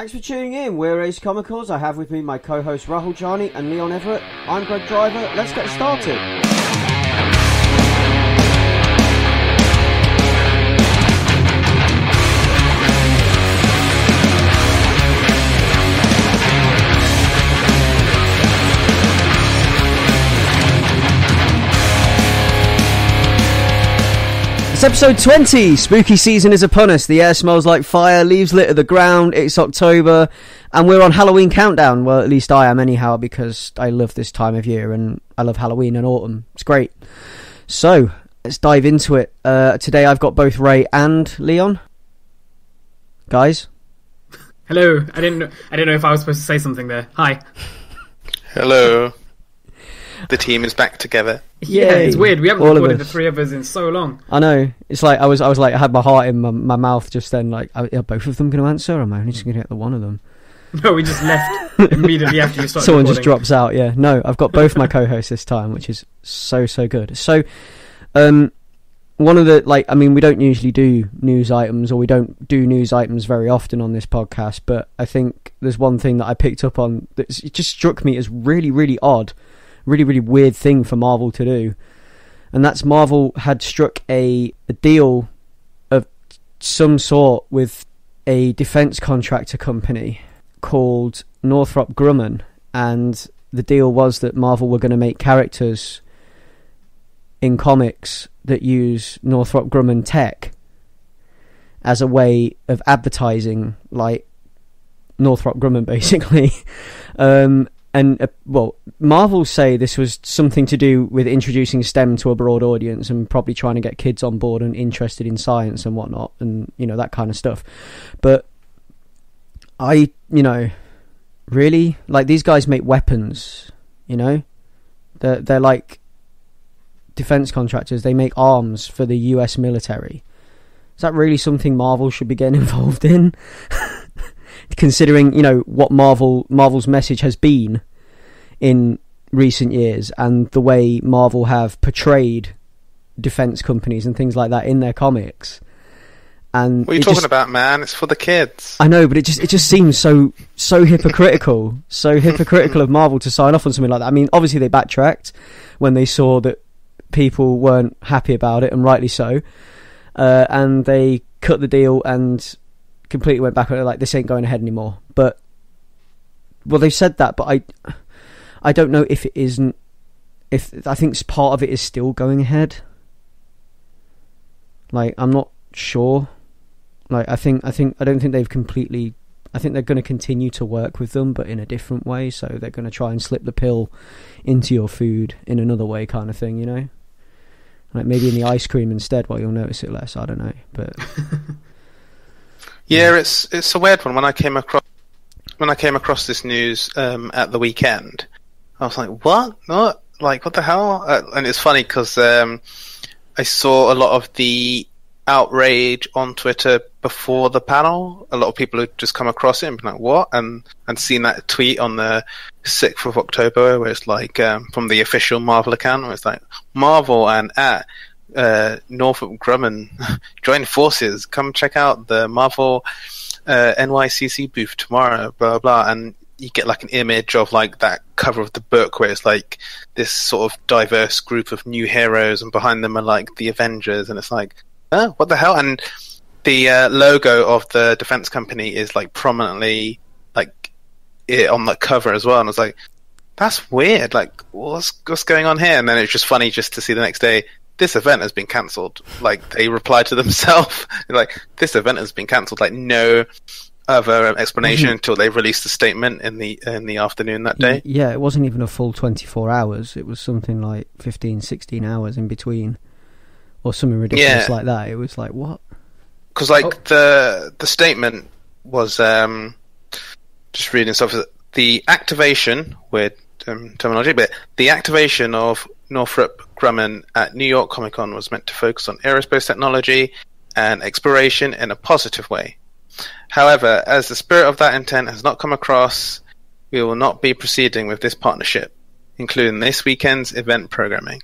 Thanks for tuning in. We're Ace Comicals. I have with me my co-hosts Rahul Jani and Leon Everett. I'm Greg Driver. Let's get started. It's episode 20. Spooky season is upon us. The air smells like fire, leaves litter the ground. It's October, and we're on Halloween countdown. Well, at least I am anyhow, because I love this time of year, and I love Halloween and autumn. It's great. So, let's dive into it. Today I've got both Ray and Leon. Guys? Hello. I didn't know if I was supposed to say something there. Hi. Hello. The team is back together. Yeah, it's weird. We haven't recorded the three of us in so long. I know. It's like I was like I had my heart in my mouth just then. Like, are both of them going to answer? Or am I only just going to get the one of them? No, we just left immediately after you started. Someone recording. Just drops out. Yeah. No, I've got both my co-hosts this time, which is so good. So, one of the we don't usually do news items, or we don't do news items very often on this podcast. But I think there's one thing that I picked up on that it just struck me as really, really odd. Really weird thing for Marvel to do, and that's Marvel had struck a deal of some sort with a defense contractor company called Northrop Grumman, and the deal was that Marvel were going to make characters in comics that use Northrop Grumman tech as a way of advertising, like Northrop Grumman basically. Marvel say this was something to do with introducing STEM to a broad audience and probably trying to get kids on board and interested in science and whatnot, and that kind of stuff. But really, like, these guys make weapons. They're like defense contractors. They make arms for the US military. Is that really something Marvel should be getting involved in? Considering what Marvel's message has been in recent years, and the way Marvel have portrayed defense companies and things like that in their comics. And what are you talking about, man? It's for the kids. I know, but it just seems so hypocritical, so hypocritical of Marvel to sign off on something like that. I mean, obviously they backtracked when they saw that people weren't happy about it, and rightly so, and they cut the deal and completely went back on it, like, this ain't going ahead anymore. But they've said that, but I don't know if it isn't. If I think part of it is still going ahead. Like, I'm not sure. Like, I don't think they've completely. I think they're going to continue to work with them, but in a different way. So they're going to try and slip the pill into your food in another way, kind of thing. Like maybe in the ice cream instead, while you'll notice it less. I don't know, but. Yeah, it's a weird one. When I came across this news at the weekend, I was like, "What? What? Like, what the hell?" And it's funny because I saw a lot of the outrage on Twitter before the panel. A lot of people had just come across it and been like, "What?" and seen that tweet on the 6th of October where it's like from the official Marvel account, where it's like Marvel and Northrop Grumman join forces. Come check out the Marvel NYCC booth tomorrow. Blah blah. And you get like an image of like that cover of the book where it's like this sort of diverse group of new heroes, and behind them are like the Avengers, and it's like, what the hell? And the logo of the defense company is like prominently like on the cover as well. And I was like, that's weird. Like, what's going on here? And then it's just funny just to see the next day, this event has been cancelled. Like, they replied to themselves, like, this event has been cancelled. Like, no other explanation until they released a statement in the afternoon that day. Yeah, it wasn't even a full 24 hours. It was something like 15, 16 hours in between, or something ridiculous like that. It was like, what? Because like the statement was just reading stuff. The activation, weird terminology, but the activation of Northrop Grumman at New York Comic Con was meant to focus on aerospace technology and exploration in a positive way. However, as the spirit of that intent has not come across, we will not be proceeding with this partnership, including this weekend's event programming.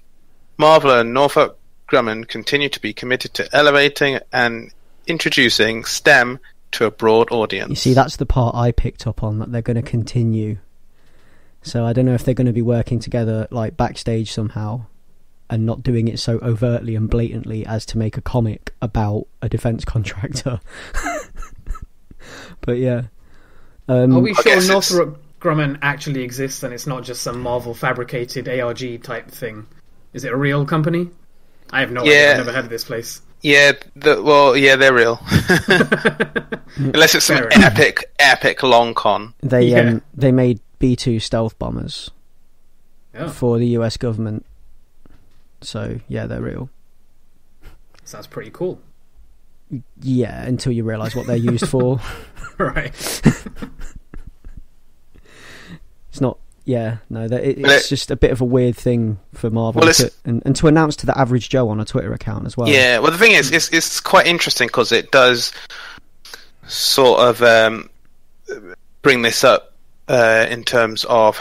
Marvel and Northrop Grumman continue to be committed to elevating and introducing STEM to a broad audience. You see, that's the part I picked up on, that they're going to continue. So I don't know if they're going to be working together like backstage somehow, and not doing it so overtly and blatantly as to make a comic about a defense contractor. But yeah. Are we sure Northrop Grumman actually exists and it's not just some Marvel fabricated ARG type thing? Is it a real company? I have no idea. I've never heard of this place. Yeah, they're real. Unless it's some epic long con. They made B-2 stealth bombers for the US government. So, yeah, they're real. Sounds pretty cool. Yeah, until you realise what they're used for. Right. It's not... Yeah, no, it's just a bit of a weird thing for Marvel and to announce to the average Joe on a Twitter account as well. Yeah, well, the thing is, it's quite interesting because it does sort of bring this up in terms of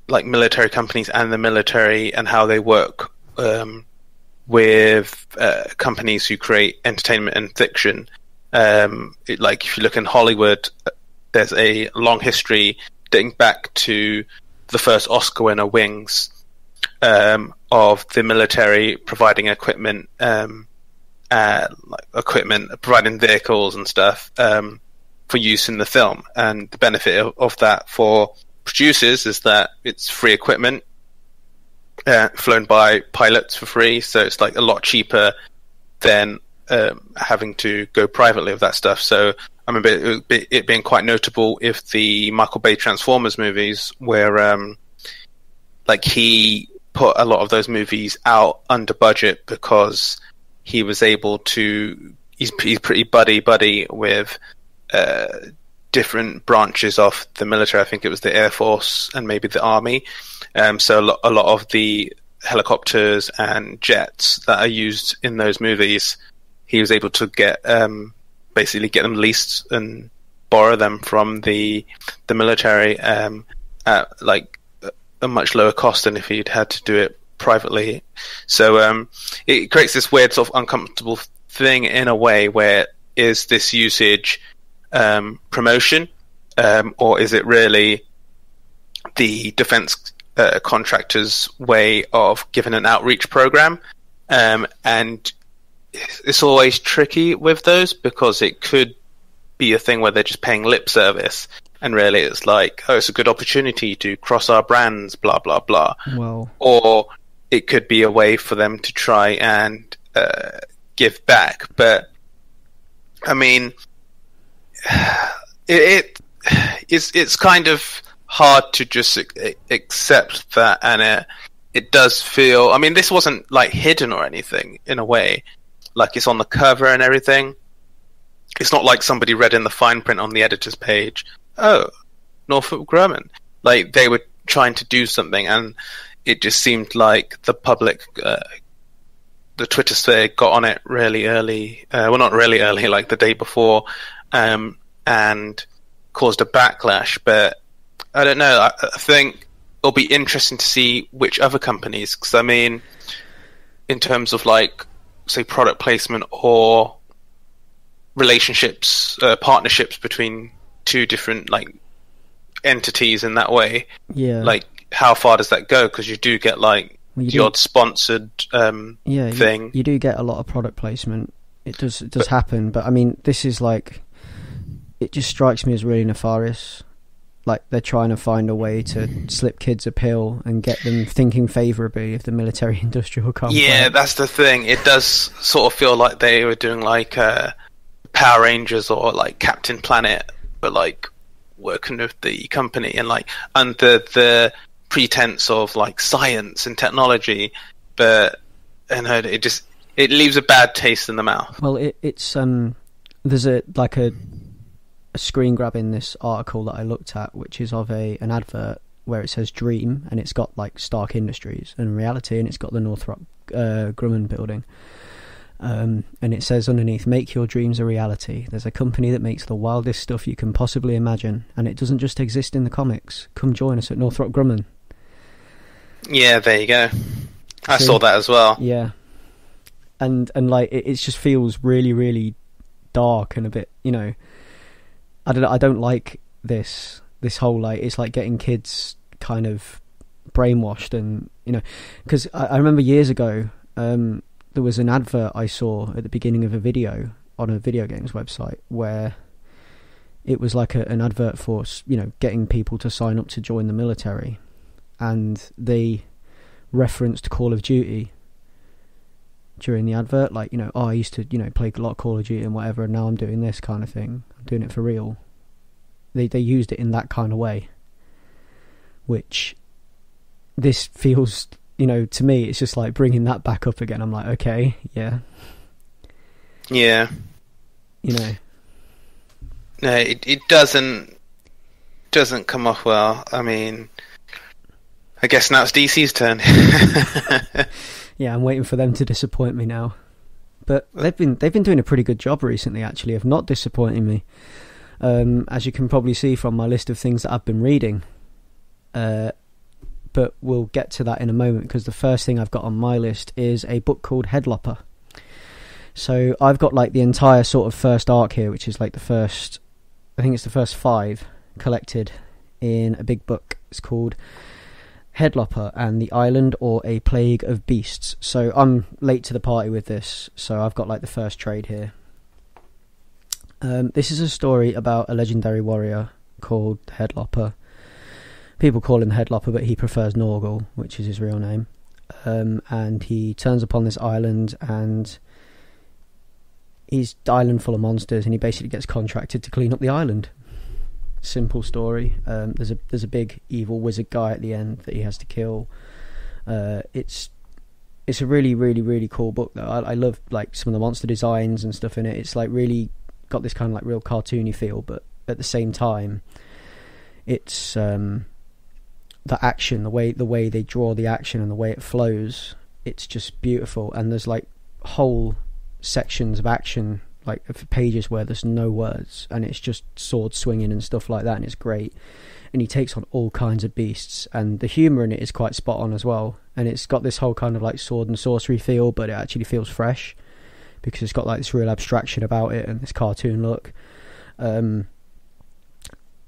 like military companies and the military and how they work with companies who create entertainment and fiction. Like if you look in Hollywood, there's a long history dating back to the first Oscar winner, Wings, of the military providing equipment, providing vehicles and stuff for use in the film. And the benefit of that for producers is that it's free equipment, flown by pilots for free, so it's like a lot cheaper than having to go privately with that stuff. So I remember it being quite notable if the Michael Bay Transformers movies, where like he put a lot of those movies out under budget because he was able to. He's pretty buddy with different branches of the military. I think it was the Air Force and maybe the Army. So a lot of the helicopters and jets that are used in those movies, he was able to get basically get them leased and borrow them from the military at like a much lower cost than if he'd had to do it privately. So it creates this weird sort of uncomfortable thing in a way, where is this usage promotion, or is it really the defense contractors' way of giving an outreach program? And it's always tricky with those, because it could be a thing where they're just paying lip service, and really it's like, oh, it's a good opportunity to cross our brands, blah blah blah. Well, or it could be a way for them to try and give back. But I mean, it's kind of hard to just accept that, and it does feel. I mean, this wasn't like hidden or anything in a way. Like, it's on the cover and everything. It's not like somebody read in the fine print on the editor's page, oh, Northrop Grumman. Like, they were trying to do something, and it just seemed like the public, the Twitter sphere got on it really early. Well, not really early, like the day before, and caused a backlash. But I don't know. I think it'll be interesting to see which other companies, because I mean, in terms of like, say, product placement or relationships, partnerships between two different like entities in that way. Yeah. Like, how far does that go? Because you do get like the odd sponsored thing. You do get a lot of product placement. It does happen, but I mean, this is like, it just strikes me as really nefarious. Like, they're trying to find a way to slip kids a pill and get them thinking favourably of the military-industrial complex. Yeah, that's the thing. It does sort of feel like they were doing like Power Rangers or like Captain Planet, but like working with the company and like under the pretense of like science and technology. But it leaves a bad taste in the mouth. Well, it's there's a screen grab in this article that I looked at, which is of an advert where it says Dream, and it's got like Stark Industries and Reality, and it's got the Northrop Grumman building, and it says underneath, make your dreams a reality. There's a company that makes the wildest stuff you can possibly imagine, and it doesn't just exist in the comics. Come join us at Northrop Grumman. Yeah, there you go. I saw that as well. Yeah, and like it just feels really, really dark and a bit, you know, I don't know, I don't like this whole, like, it's like getting kids kind of brainwashed, and because I remember years ago there was an advert I saw at the beginning of a video on a video games website where it was like an advert for getting people to sign up to join the military, and they referenced Call of Duty during the advert, like, I used to play a lot of Call of Duty and whatever, and now I'm doing this kind of thing, I'm doing it for real. They used it in that kind of way, which this feels, to me, it's just like bringing that back up again. I'm like, okay, yeah. No, it doesn't come off well. I mean, I guess now it's DC's turn. Yeah, I'm waiting for them to disappoint me now. But they've been doing a pretty good job recently, actually, of not disappointing me. As you can probably see from my list of things that I've been reading. But we'll get to that in a moment, because the first thing I've got on my list is a book called Lopper. So I've got like the entire sort of first arc here, which is like the first 5 collected in a big book. It's called Lopper and the Island, or a Plague of Beasts. So I'm late to the party with this, so I've got like the first trade here. This is a story about a legendary warrior called Lopper. People call him Lopper, but he prefers Norgal, which is his real name. And he turns upon this island, and he's an island full of monsters, and he basically gets contracted to clean up the island. Simple story. There's a big evil wizard guy at the end that he has to kill. It's a really, really, really cool book though. I love like some of the monster designs and stuff in it. It's like really got this kind of like real cartoony feel, but at the same time, it's the action, the way they draw the action and the way it flows, it's just beautiful. And there's like whole sections of action, like pages where there's no words, and it's just sword swinging and stuff like that, and it's great. And he takes on all kinds of beasts, and the humour in it is quite spot on as well. And it's got this whole kind of like sword and sorcery feel, but it actually feels fresh because it's got like this real abstraction about it and this cartoon look.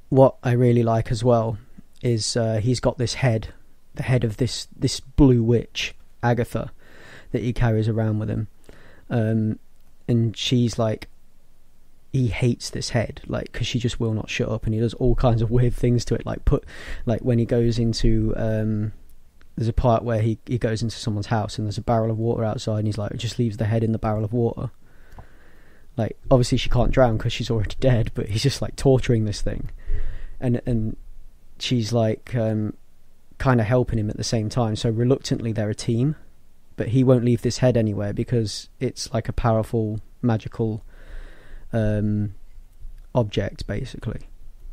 What I really like as well is he's got this head, the head of this blue witch, Agatha, that he carries around with him. And she's like, he hates this head, like, because she just will not shut up, and he does all kinds of weird things to it, like when he goes into there's a part where he goes into someone's house and there's a barrel of water outside, and he's like, just leaves the head in the barrel of water. Like, obviously she can't drown because she's already dead, but he's just like torturing this thing, and she's like kind of helping him at the same time. So reluctantly they're a team, but he won't leave this head anywhere because it's like a powerful magical object basically.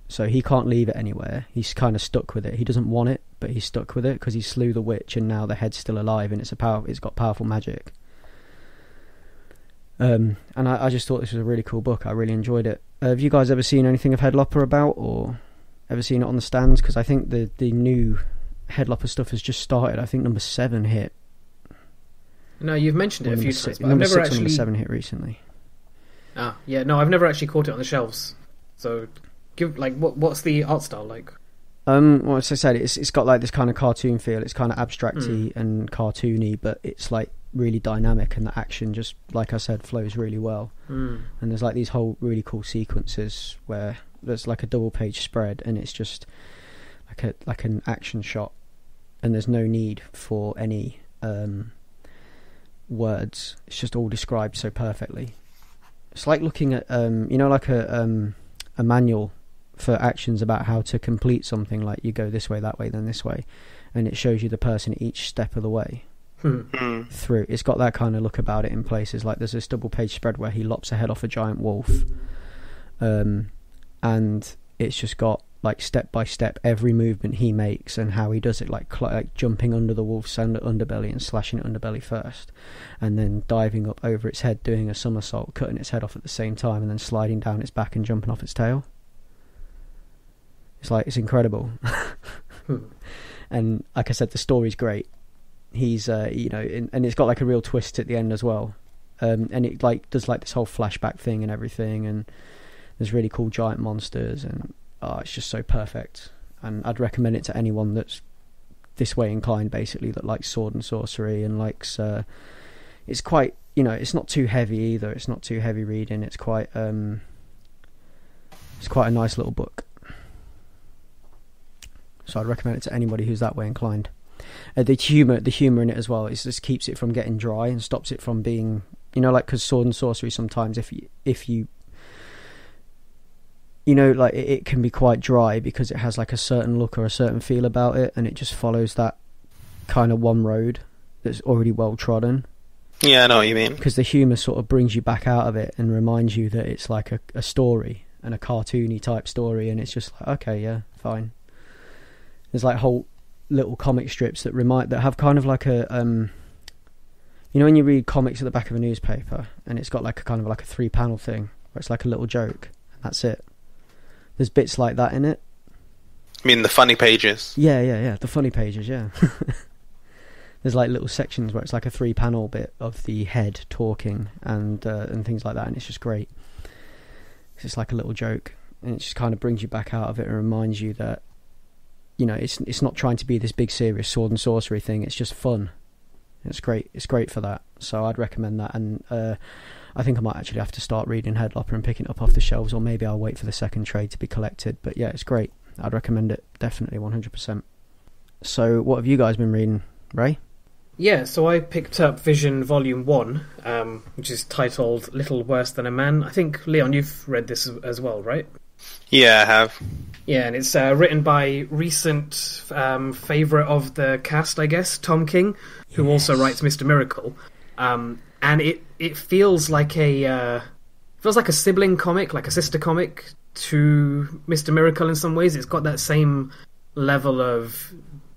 So he can't leave it anywhere. He's kind of stuck with it. He doesn't want it, but he's stuck with it because he slew the witch, and now the head's still alive, and it's got powerful magic. And I just thought this was a really cool book. I really enjoyed it. Have you guys ever seen anything of Lopper about, or ever seen it on the stands? Because I think the new Lopper stuff has just started. I think number 7 hit. No, you've mentioned it a few times, but I've number never 6 actually... number 7 hit recently. Ah, yeah, no, I've never actually caught it on the shelves. So, what's the art style like? Well, as I said, it's got like this kind of cartoon feel. It's kind of abstracty and cartoony, but it's like really dynamic, and the action just, like I said, flows really well. And there's like these whole really cool sequences where there's like a double page spread, and it's just like an action shot, and there's no need for any words. It's just all described so perfectly. It's like looking at like a manual for actions about how to complete something, like you go this way, that way, then this way, and it shows you the person each step of the way through. It's got that kind of look about it in places. Like there's this double page spread where he lops a head off a giant wolf, and it's just got like step by step every movement he makes and how he does it, like jumping under the wolf's underbelly and slashing it underbelly first, and then diving up over its head, doing a somersault, cutting its head off at the same time, and then sliding down its back and jumping off its tail. It's incredible. And like I said, the story's great. He's and it's got like a real twist at the end as well, and it like does like this whole flashback thing and everything, and There's really cool giant monsters, and it's just so perfect. And I'd recommend it to anyone that's this way inclined, basically, that likes sword and sorcery and likes. It's quite, it's not too heavy either. It's not too heavy reading. It's quite a nice little book. So I'd recommend it to anybody who's that way inclined. The humour in it as well, it just keeps it from getting dry and stops it from being, because sword and sorcery sometimes, if you it can be quite dry because it has like a certain look or a certain feel about it, and it just follows that kind of one road that's already well trodden. Yeah, I know what you mean. Because the humour sort of brings you back out of it and reminds you that it's like a story, and a cartoony type story, and it's just like, okay, yeah, fine. There's like whole little comic strips that have kind of like a when you read comics at the back of a newspaper, and it's got like a kind of like a 3-panel thing where it's like a little joke, and that's it. There's bits like that in it. I mean the funny pages? Yeah, the funny pages, yeah. There's like little sections where it's like a 3-panel bit of the head talking and things like that, and it's just great. It's just like a little joke, and it just kind of brings you back out of it and reminds you that it's not trying to be this big serious sword and sorcery thing. It's just fun. It's great. It's great for that. So I'd recommend that, and I think I might actually have to start reading Lopper and picking it up off the shelves, or maybe I'll wait for the second trade to be collected. But yeah, it's great. I'd recommend it, definitely, 100%. So what have you guys been reading, Ray? Yeah, so I picked up Vision Volume 1, which is titled Little Worse Than a Man. I think, Leon, you've read this as well, right? Yeah, I have. Yeah, and it's written by recent favourite of the cast, I guess, Tom King, who also writes Mr. Miracle. And it feels like a sibling comic, like a sister comic to Mr. Miracle in some ways. It's got that same level of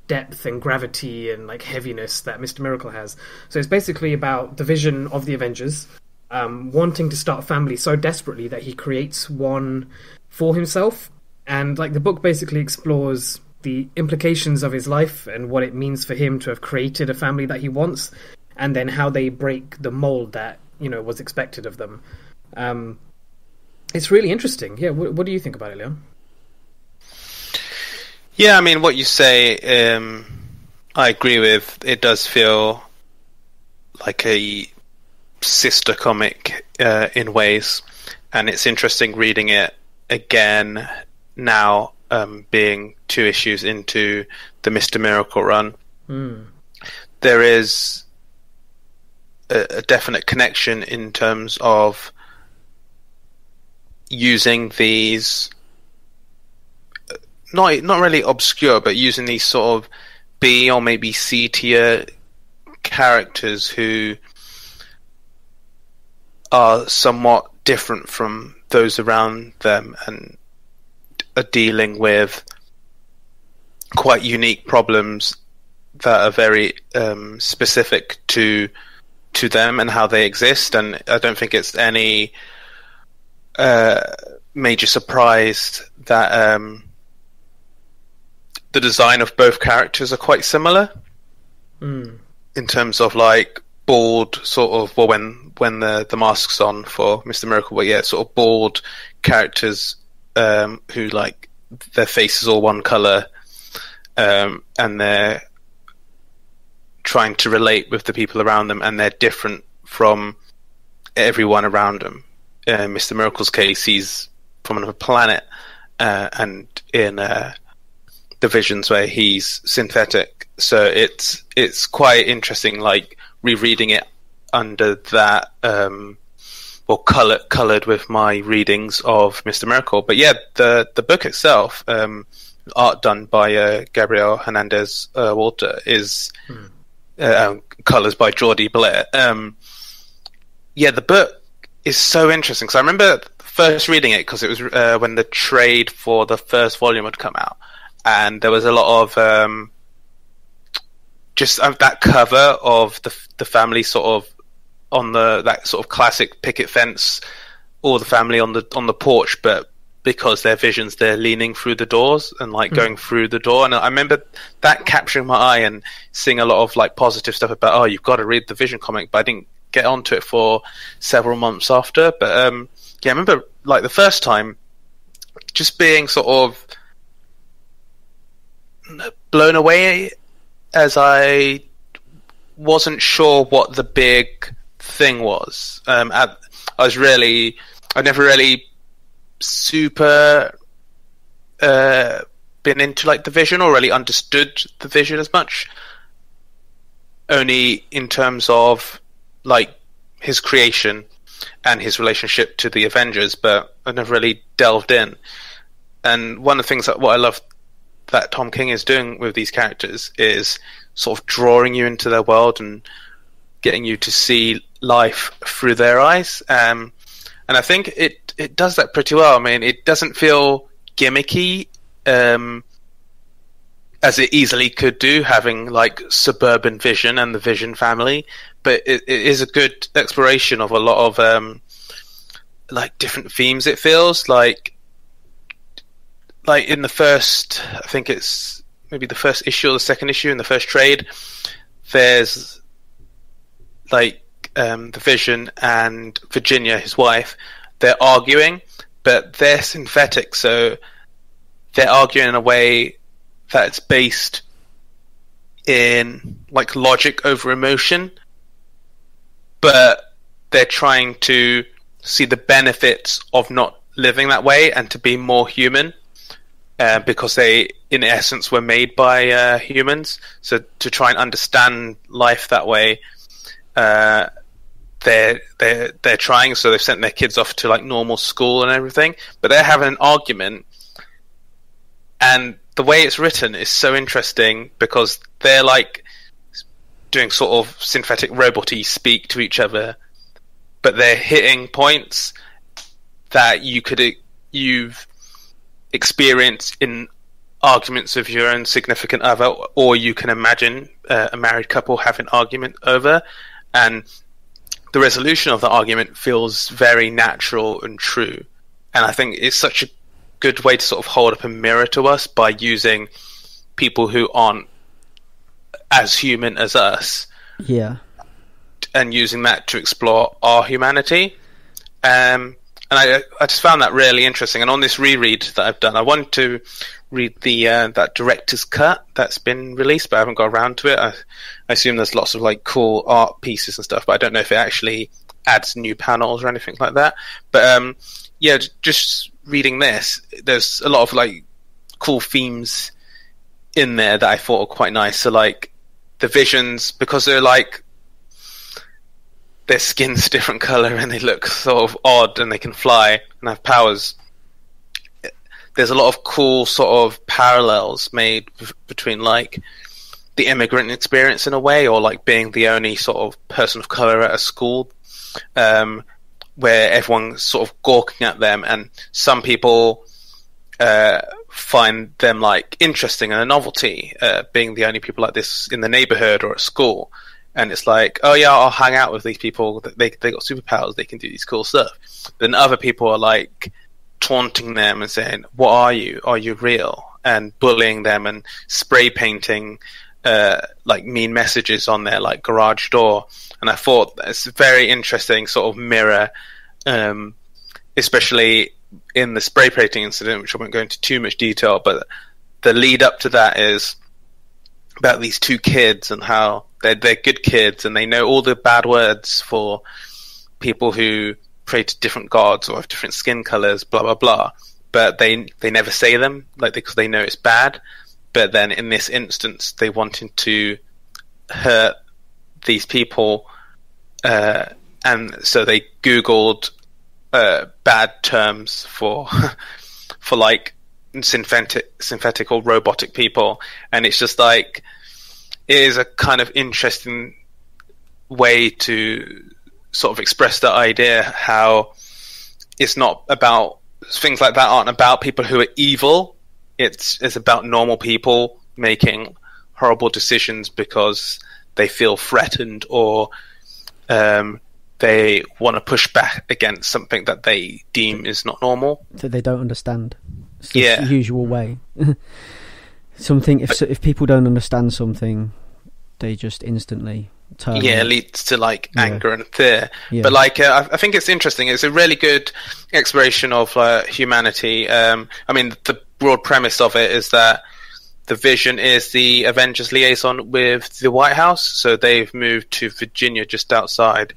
depth and gravity and like heaviness that Mr. Miracle has. So it's basically about the Vision of the Avengers wanting to start a family so desperately that he creates one for himself. And like the book basically explores the implications of his life and what it means for him to have created a family that he wants, and then how they break the mold that was expected of them. It's really interesting. Yeah, what do you think about it, Leon? Yeah, I mean, what you say, I agree with. It does feel like a sister comic in ways, and it's interesting reading it again now, being 2 issues into the Mr. Miracle run. There is a definite connection in terms of using these not really obscure, but using these sort of B or maybe C tier characters who are somewhat different from those around them and are dealing with quite unique problems that are very specific to them and how they exist. And I don't think it's any major surprise that the design of both characters are quite similar in terms of like bald sort of, well, when the mask's on for Mr. Miracle, but yeah, sort of bald characters who like their face is all one color, and they're trying to relate with the people around them, and they're different from everyone around them. In Mr. Miracle's case, he's from another planet, and in the Vision's way, he's synthetic. So it's quite interesting, like rereading it under that, or coloured with my readings of Mr. Miracle. But yeah, the book itself, art done by Gabriel Hernandez, Walta, is colours by Jordie, Bellaire. Yeah, the book is so interesting. So I remember first reading it because it was when the trade for the first volume had come out, and there was a lot of just that cover of the family sort of on that sort of classic picket fence, or the family on the porch, but because they're Visions, they're leaning through the doors and like going through the door. And I remember that capturing my eye and seeing a lot of like positive stuff about, oh, you've got to read the Vision comic, but I didn't get onto it for several months after. But I remember like the first time just being sort of blown away, as I wasn't sure what the big thing was. I never really super been into like the Vision or really understood the Vision as much, only in terms of like his creation and his relationship to the Avengers, but I never really delved in. And one of the things that what I love that Tom King is doing with these characters is sort of drawing you into their world and getting you to see life through their eyes. And I think it does that pretty well. I mean, it doesn't feel gimmicky, as it easily could do, having like suburban Vision and the Vision family, but it is a good exploration of a lot of like different themes. It feels like in the first, I think it's maybe the first issue or the second issue in the first trade, there's like the Vision and Virginia, his wife, they're arguing, but they're synthetic, so they're arguing in a way that's based in like logic over emotion, but they're trying to see the benefits of not living that way and to be more human, because they in essence were made by humans. So to try and understand life that way, they're trying. So they've sent their kids off to like normal school and everything, but they're having an argument, and the way it's written is so interesting because they're like doing sort of synthetic robot-y speak to each other, but they're hitting points that you've experienced in arguments with your own significant other, or you can imagine a married couple having argument over, and the resolution of the argument feels very natural and true. And I think it's such a good way to sort of hold up a mirror to us by using people who aren't as human as us, and using that to explore our humanity. And I just found that really interesting. And on this reread that I've done, I wanted to read the that director's cut that's been released, but I haven't got around to it. I assume there's lots of like cool art pieces and stuff, but I don't know if it actually adds new panels or anything like that. But yeah, just reading this, there's a lot of like cool themes in there that I thought were quite nice. So like the Visions, because they're like their skin's different color and they look sort of odd and they can fly and have powers, there's a lot of cool sort of parallels made between like the immigrant experience in a way, or like being the only sort of person of color at a school, where everyone's sort of gawking at them, and some people find them like interesting and a novelty, being the only people like this in the neighborhood or at school. And it's like, oh yeah, I'll hang out with these people. They got superpowers. They can do these cool stuff. Then other people are like taunting them and saying, "What are you? Are you real?" And bullying them and spray painting like mean messages on their like garage door. And I thought that's a very interesting sort of mirror, especially in the spray painting incident, which I won't go into too much detail. But the lead up to that is about these two kids and how they're good kids and they know all the bad words for people who pray to different gods or have different skin colors, blah blah blah. But they never say them, like, because they know it's bad. But then in this instance, they wanted to hurt these people, and so they Googled bad terms for for like synthetic or robotic people, and it's just like, it is a kind of interesting way to sort of express that idea, how it's not about, things like that aren't about people who are evil. It's about normal people making horrible decisions because they feel threatened, or they want to push back against something that they deem is not normal. That they don't understand. It's the usual way. Something, if people don't understand something, they just instantly leads to like anger and fear. Yeah. But like I think it's interesting. It's a really good exploration of humanity. I mean, the broad premise of it is that the Vision is the Avengers liaison with the White House, so they've moved to Virginia, just outside,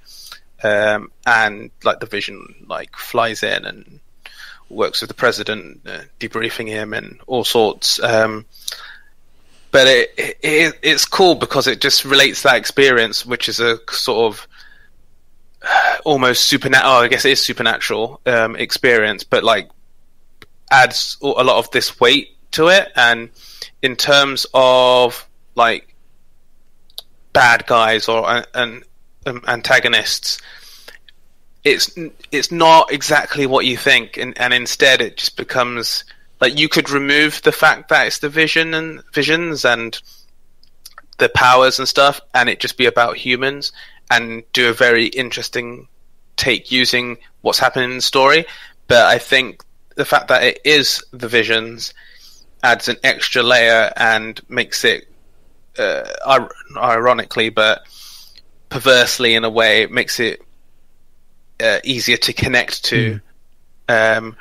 and like the Vision like flies in and works with the president, debriefing him and all sorts. But it's cool because it just relates that experience, which is a sort of almost supernatural. I guess it is supernatural experience, but like adds a lot of this weight to it. And in terms of like bad guys or antagonists, it's not exactly what you think, and instead it just becomes like you could remove the fact that it's the visions and the powers and stuff, and it just be about humans, and do a very interesting take using what's happening in the story. But I think the fact that it is the Visions adds an extra layer and makes it, ironically but perversely in a way, it makes it easier to connect to. And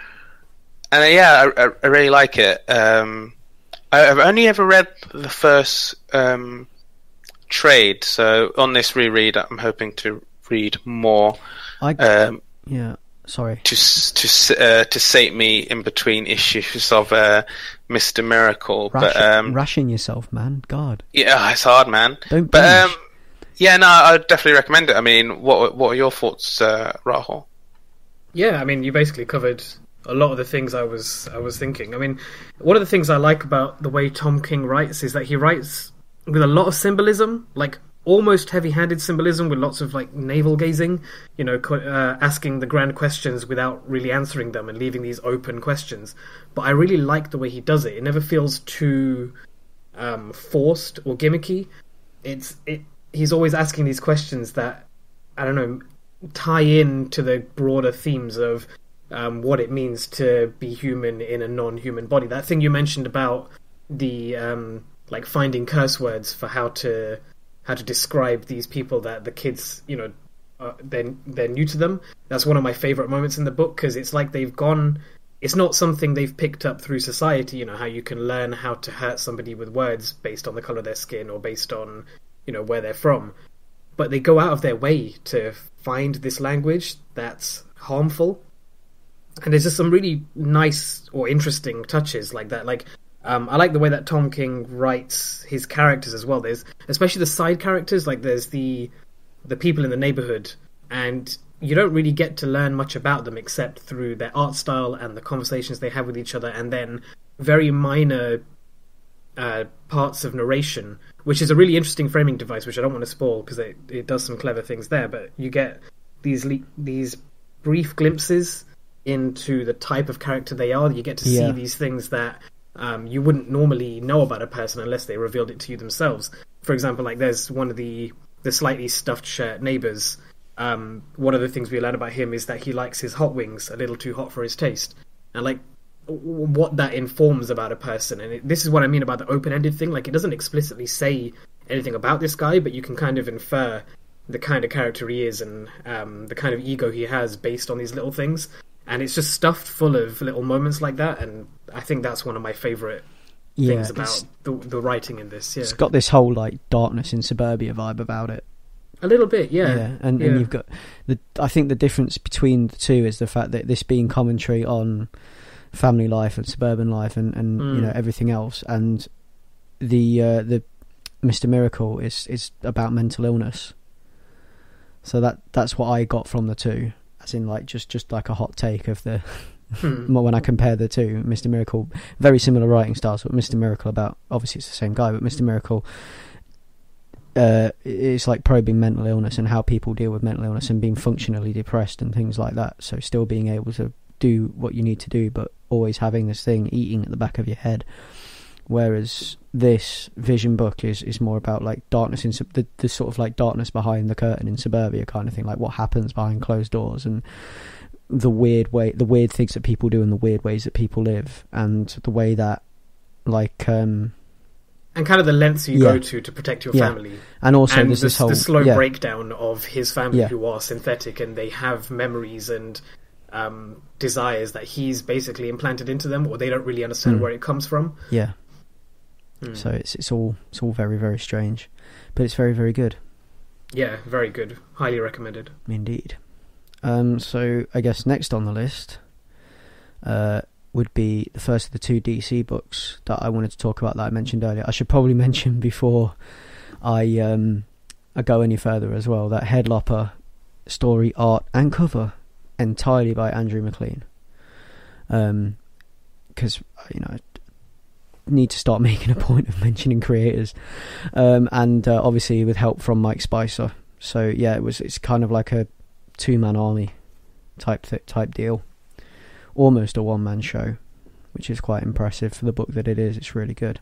I really like it. I've only ever read the first trade, so on this reread I'm hoping to read more. Sorry. To sate me in between issues of Mr. Miracle. Ration yourself, man. God. Yeah, it's hard, man. Don't but yeah, no, I'd definitely recommend it. I mean, what are your thoughts, Rahul? Yeah, I mean, you basically covered a lot of the things I was thinking. I mean, one of the things I like about the way Tom King writes is that he writes with a lot of symbolism, like almost heavy-handed symbolism with lots of like navel gazing, asking the grand questions without really answering them and leaving these open questions. But I really like the way he does it. It never feels too forced or gimmicky. He's always asking these questions that, I don't know, tie in to the broader themes of what it means to be human in a non-human body. That thing you mentioned about the like finding curse words for how to describe these people that the kids, they're new to them. That's one of my favorite moments in the book, because it's like they've gone. It's not something they've picked up through society. How you can learn how to hurt somebody with words based on the color of their skin or based on where they're from. But they go out of their way to find this language that's harmful. And there's just some really nice or interesting touches like that. Like, I like the way that Tom King writes his characters as well. There's especially the side characters. Like, there's the people in the neighborhood, and you don't really get to learn much about them except through their art style and the conversations they have with each other, and then very minor parts of narration, which is a really interesting framing device, which I don't want to spoil because it does some clever things there. But you get these brief glimpses into the type of character they are. You get to see these things that you wouldn't normally know about a person unless they revealed it to you themselves. For example, like there's one of the slightly stuffed shirt neighbors. One of the things we learn about him is that he likes his hot wings a little too hot for his taste, and like what that informs about a person. And this is what I mean about the open-ended thing. Like, it doesn't explicitly say anything about this guy, but you can kind of infer the kind of character he is and the kind of ego he has based on these little things. And it's just stuffed full of little moments like that, and I think that's one of my favourite things about the writing in this. Yeah, it's got this whole like darkness in suburbia vibe about it. A little bit, yeah. And you've got I think the difference between the two is the fact that this being commentary on family life and suburban life and everything else, and the Mr. Miracle is about mental illness. So that's what I got from the two. As in, like, just like a hot take of the when I compare the two. Mr. Miracle, very similar writing styles, but Mr. Miracle about, obviously it's the same guy, but Mr. Miracle it's like probing mental illness and how people deal with mental illness and being functionally depressed and things like that. So still being able to do what you need to do, but always having this thing eating at the back of your head. Whereas this Vision book is more about like darkness in the sort of like darkness behind the curtain in suburbia kind of thing, like what happens behind closed doors and the weird things that people do and the weird ways that people live, and the way that like And kind of the lengths you go to protect your family. And also and there's this whole... the slow breakdown of his family who are synthetic and they have memories and desires that he's basically implanted into them, or they don't really understand where it comes from. Yeah. So it's all very, very strange. But it's very, very good. Yeah, very good. Highly recommended. Indeed. So I guess next on the list would be the first of the 2 DC books that I wanted to talk about that I mentioned earlier. I should probably mention before I go any further as well that Head Lopper story, art and cover entirely by Andrew MacLean. Because I need to start making a point of mentioning creators, and obviously with help from Mike Spicer. So yeah, it's kind of like a 2-man army type deal. Almost a 1-man show, which is quite impressive for the book that it is. It's really good.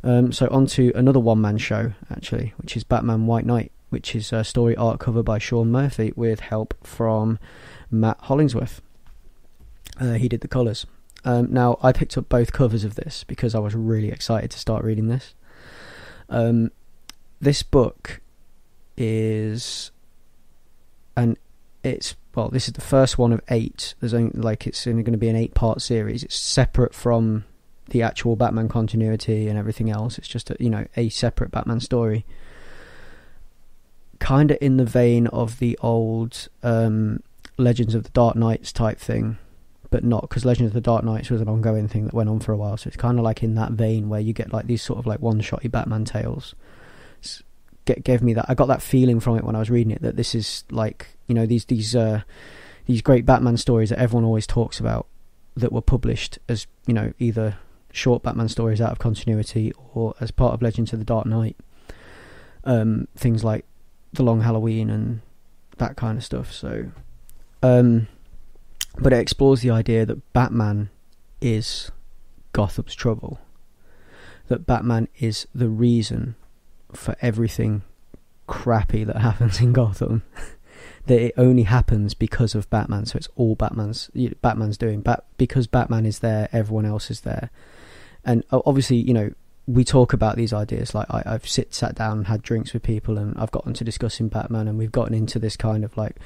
So on to another 1-man show, actually, which is Batman White Knight, which is a story art cover by Sean Murphy with help from Matt Hollingsworth. He did the colours. Now, I picked up both covers of this because I was really excited to start reading this. This book is... this is the first one of 8. There's only it's only going to be an 8-part series. It's separate from the actual Batman continuity and everything else. It's just a separate Batman story, kind of in the vein of the old Legends of the Dark Knights type thing, but not, because Legends of the Dark Knights was an ongoing thing that went on for a while. So it's kind of like in that vein where you get like these sort of like one-shotty Batman tales. Gave me that. I got that feeling from it when I was reading it, that this is like, these great Batman stories that everyone always talks about that were published as, either short Batman stories out of continuity or as part of Legends of the Dark Knight. Things like The Long Halloween and that kind of stuff. So, but it explores the idea that Batman is Gotham's trouble. That Batman is the reason for everything crappy that happens in Gotham. That it only happens because of Batman. So it's all Batman's doing. Because Batman is there, everyone else is there. And obviously, we talk about these ideas. Like I've sat down and had drinks with people, and I've gotten to discussing Batman, and we've gotten into this kind of like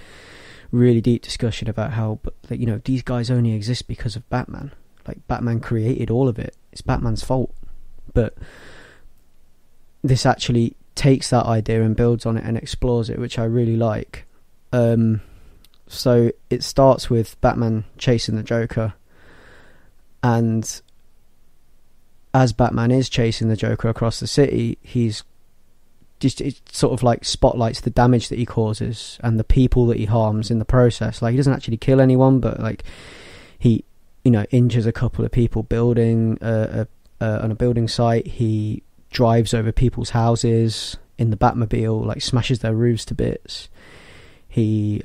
really deep discussion about how, these guys only exist because of Batman. Like Batman created all of it. It's Batman's fault. But this actually takes that idea and builds on it and explores it, which I really like. So it starts with Batman chasing the Joker, and as Batman is chasing the Joker across the city, it sort of like spotlights the damage that he causes and the people that he harms in the process. Like he doesn't actually kill anyone, but like he injures a couple of people building on a building site. He drives over people's houses in the Batmobile, like smashes their roofs to bits. He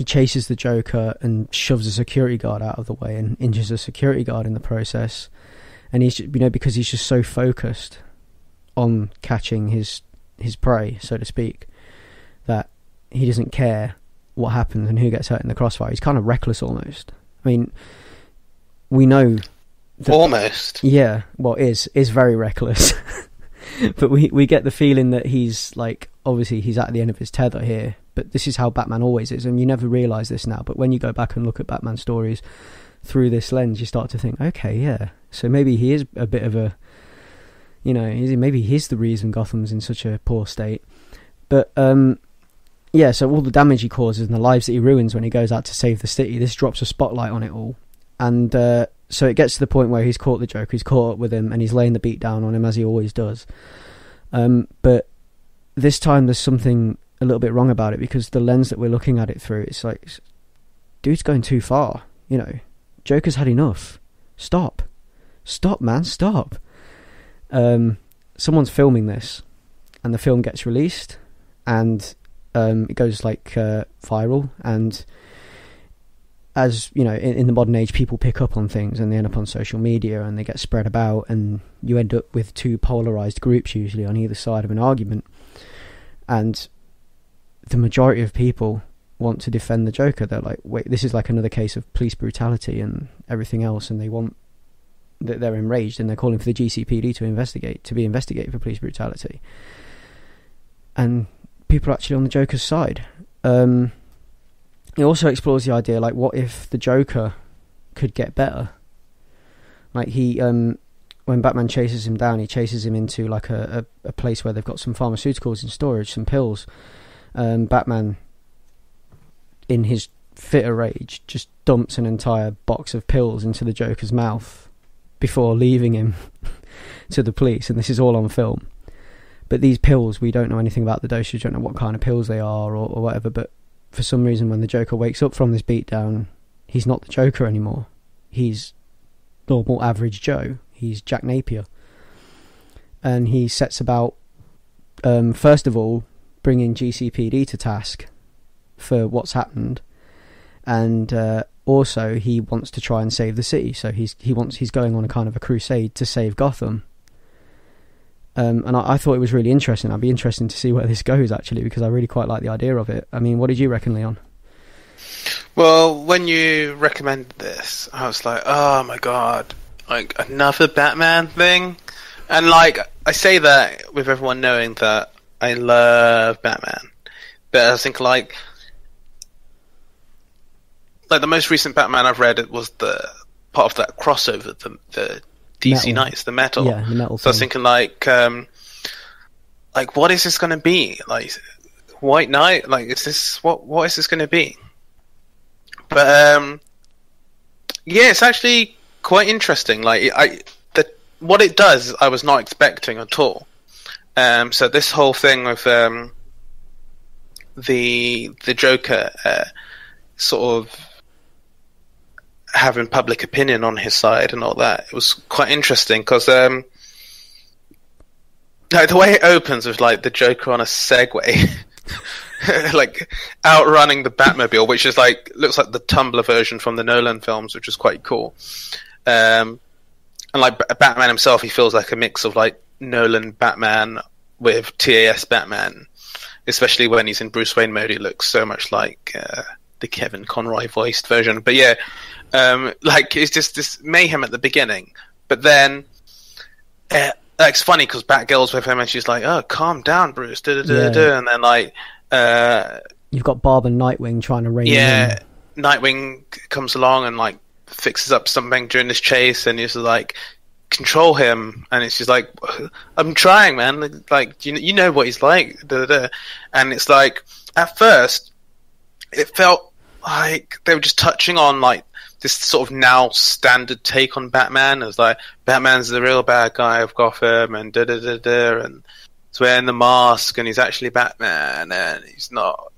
chases the Joker and shoves a security guard out of the way and injures a security guard in the process. And he's because he's just so focused on catching his prey, so to speak, that he doesn't care what happens and who gets hurt in the crossfire. He's kind of reckless almost. I mean, we know that, almost. Yeah, well, is very reckless. But we get the feeling that he's like, obviously he's at the end of his tether here, but this is how Batman always is, and you never realise this now, but when you go back and look at Batman stories through this lens, you start to think, okay, yeah, so maybe he is a bit of a, maybe he's the reason Gotham's in such a poor state. But yeah, so all the damage he causes and the lives that he ruins when he goes out to save the city, this drops a spotlight on it all. And so it gets to the point where he's caught the Joker, he's caught up with him, and he's laying the beat down on him as he always does. But this time there's something a little bit wrong about it, because the lens that we're looking at it through, it's like, dude's going too far. Joker's had enough. Stop, man, stop. Someone's filming this, and the film gets released, and it goes like viral, and as in the modern age, people pick up on things and they end up on social media and they get spread about, and you end up with two polarized groups usually on either side of an argument, and the majority of people want to defend the Joker. They're like, wait, this is like another case of police brutality and everything else, and they want that they're enraged and they're calling for the GCPD to be investigated for police brutality. And people are actually on the Joker's side. It also explores the idea, like, what if the Joker could get better? Like, when Batman chases him down, he chases him into like a place where they've got some pharmaceuticals in storage, some pills. Batman, in his fit of rage, just dumps an entire box of pills into the Joker's mouth before leaving him to the police, and this is all on film. But these pills, we don't know anything about the dosage, don't know what kind of pills they are or whatever, but for some reason when the Joker wakes up from this beatdown, he's not the Joker anymore. He's normal average Joe. He's Jack Napier. And he sets about, first of all, bringing GCPD to task for what's happened, and also he wants to try and save the city. So he's going on a kind of a crusade to save Gotham. And I thought it was really interesting. I'd be interested to see where this goes, actually, because I really quite like the idea of it. I mean, what did you reckon, Leon? Well, when you recommended this, I was like, oh my god, like another Batman thing. And like, I say that with everyone knowing that I love Batman, but I think like the most recent Batman I've read, it was the part of that crossover, the DC Knights, the metal. Yeah, the metal. So I was thinking like what is this going to be? Like White Knight? Like, is this what is this going to be? But yeah, it's actually quite interesting. Like what it does, I was not expecting at all. So this whole thing with the Joker sort of having public opinion on his side and all that, it was quite interesting because like the way it opens with like the Joker on a Segway like outrunning the Batmobile, which is like looks like the Tumblr version from the Nolan films, which is quite cool. And like Batman himself, he feels like a mix of like Nolan Batman with TAS Batman, especially when he's in Bruce Wayne mode. He looks so much like the Kevin Conroy voiced version. But yeah, like it's just this mayhem at the beginning, but then it's funny because Batgirl's with him and she's like, "Oh, calm down, Bruce," and then like you've got Barb and Nightwing trying to rein him in. Nightwing comes along and like fixes up something during this chase, and he's like, "Control him," and it's just like, "I'm trying, man. Like, you know what he's like." And it's like, at first, it felt like they were just touching on like this sort of now standard take on Batman as like Batman's the real bad guy of Gotham and and he's wearing the mask and he's actually Batman and he's not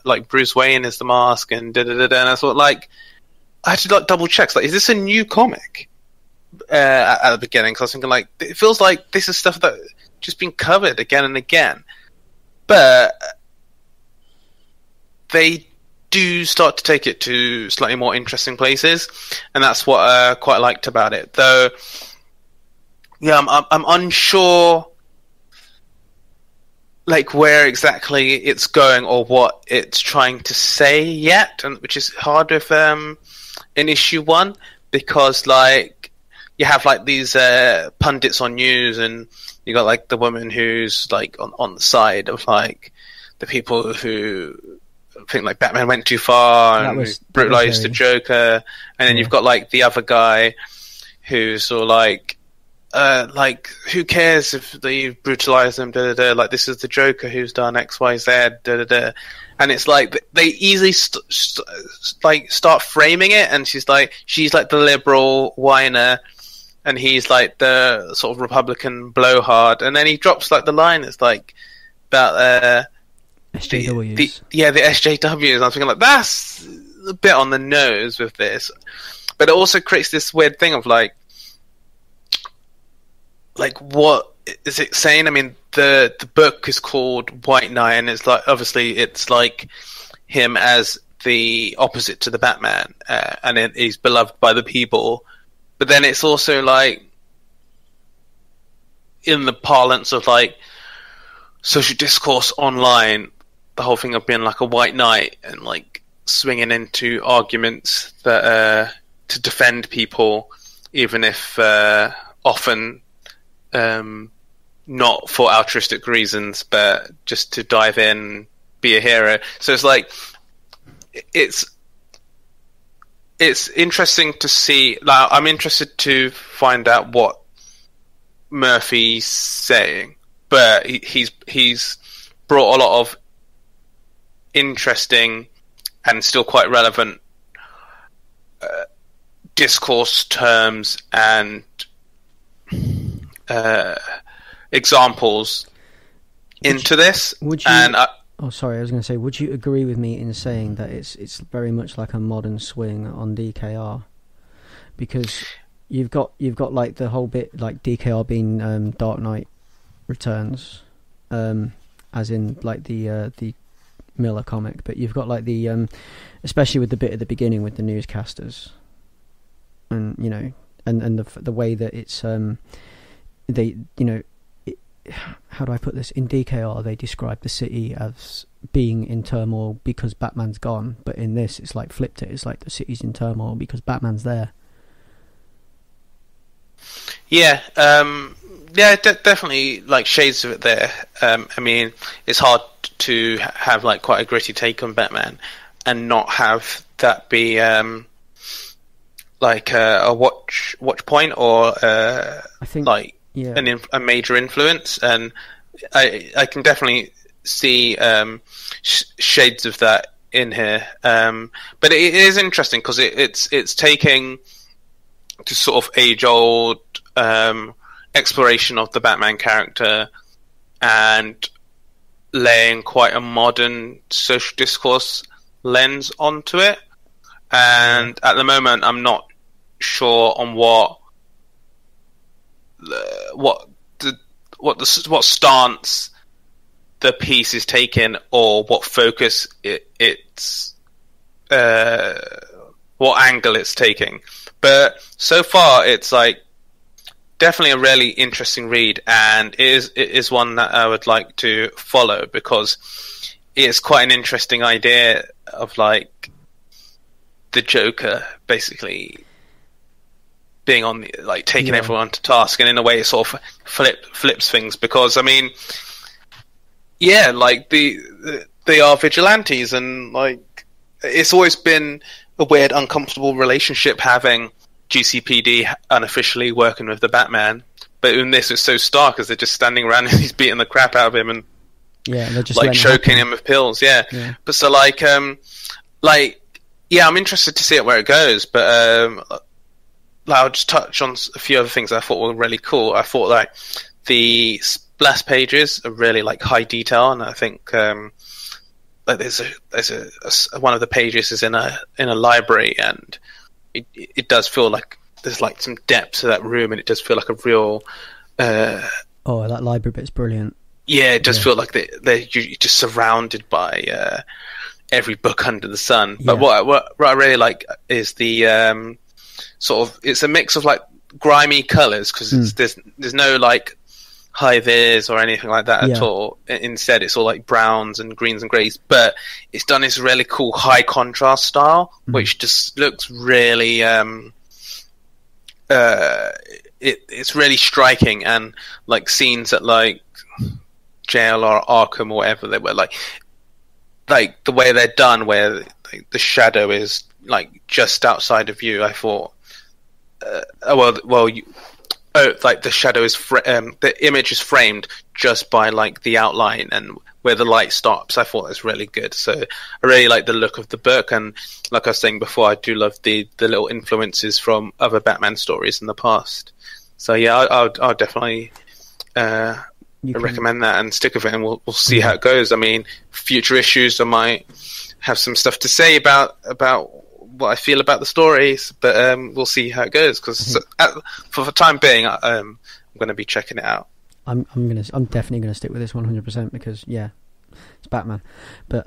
like Bruce Wayne is the mask and and I thought like I had to like double check, like, is this a new comic at the beginning? Because I was thinking like it feels like this is stuff that just been covered again and again, but they do start to take it to slightly more interesting places, and that's what I quite liked about it. Though, yeah, I'm unsure, like where exactly it's going or what it's trying to say yet, and which is hard with in issue 1 because like you have like these pundits on news, and you got like the woman who's like on the side of like the people who think like Batman went too far and brutalized the Joker, and then you've got like the other guy who's sort of like who cares if they brutalize them, like this is the Joker who's done XYZ, and it's like they easily start framing it, and she's like the liberal whiner and he's like the sort of Republican blowhard, and then he drops like the line it's like about SJWs. The SJWs. I'm thinking like that's a bit on the nose with this, but it also creates this weird thing of like what is it saying? I mean, the book is called White Knight, and it's like obviously it's like him as the opposite to the Batman, and he's beloved by the people. But then it's also like in the parlance of like social discourse online, the whole thing of being like a white knight and like swinging into arguments that to defend people even if often not for altruistic reasons, but just to dive in, be a hero. So it's like it's interesting to see. Like, I'm interested to find out what Murphy's saying, but he's brought a lot of interesting and still quite relevant discourse terms and examples into this. Would you? And oh, sorry, I was going to say, would you agree with me in saying that it's very much like a modern swing on DKR? Because you've got like the whole bit like DKR being Dark Knight Returns, as in like the Miller comic, but you've got like the especially with the bit at the beginning with the newscasters, and you know, and the way that it's they, you know, how do I put this? In DKR, they describe the city as being in turmoil because Batman's gone, but in this, it's like flipped it. It's like the city's in turmoil because Batman's there. Yeah, definitely like shades of it there. I mean, it's hard to have like quite a gritty take on Batman and not have that be like a watch point or I think like. Yeah. A major influence, and I can definitely see shades of that in here. But it is interesting because it's taking to sort of age-old exploration of the Batman character and laying quite a modern social discourse lens onto it. And at the moment, I'm not sure on what stance the piece is taking, or what focus it's what angle it's taking. But so far, it's like definitely a really interesting read, and it is one that I would like to follow because it's quite an interesting idea of like the Joker basically being on the, like taking everyone to task, and in a way it sort of flips things, because I mean, yeah, like they are vigilantes, and like it's always been a weird, uncomfortable relationship having GCPD unofficially working with the Batman, but in this it's so stark as they're just standing around and he's beating the crap out of him and they're just like choking him with pills. Yeah. But so like yeah, I'm interested to see it where it goes, but I'll just touch on a few other things I thought were really cool. I thought like the splash pages are really like high detail, and I think like there's a one of the pages is in a library, and it does feel like there's like some depth to that room, and it does feel like a real. Oh, that library bit's brilliant. Yeah, it does feel like they're just surrounded by every book under the sun. But what I really like is the sort of, it's a mix of like grimy colours, because there's no like high vis or anything like that at all. Instead, it's all like browns and greens and greys, but it's done this really cool high contrast style, which just looks really it's really striking, and like scenes at like jail or Arkham or whatever they were, like the way they're done, where like, the shadow is like just outside of you. I thought like the shadow is the image is framed just by like the outline and where the light stops. I thought it was really good. So I really like the look of the book, and like I was saying before, I do love the little influences from other Batman stories in the past. So yeah, I'll definitely recommend that and stick with it, and we'll see how it goes. I mean, future issues I might have some stuff to say about what I feel about the stories, but we'll see how it goes, because for the time being, I'm going to be checking it out. I'm definitely going to stick with this 100%, because it's Batman. But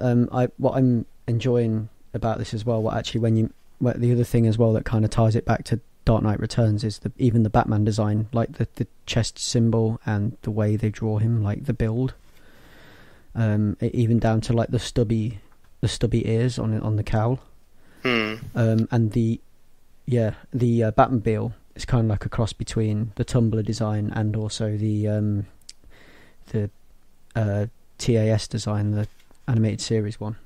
what I'm enjoying about this as well, the other thing as well that kind of ties it back to Dark Knight Returns is even the Batman design, like the chest symbol and the way they draw him, like the build, even down to like the stubby ears on the cowl. And the Batmobile it's kind of like a cross between the Tumblr design and also the TAS design, the animated series one,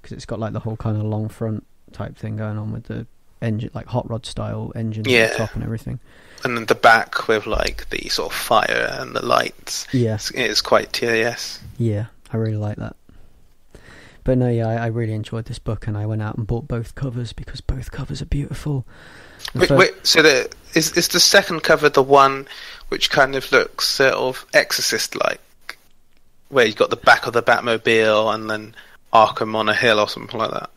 because it's got like the whole kind of long front type thing going on with the engine, like hot rod style engine at the top and everything. And then the back with like the sort of fire and the lights. Yeah, it's quite TAS. Yeah, I really like that. But no, yeah, I really enjoyed this book, and I went out and bought both covers because both covers are beautiful. Wait, so is the second cover the one which kind of looks sort of Exorcist-like, where you've got the back of the Batmobile and then Arkham on a hill or something like that?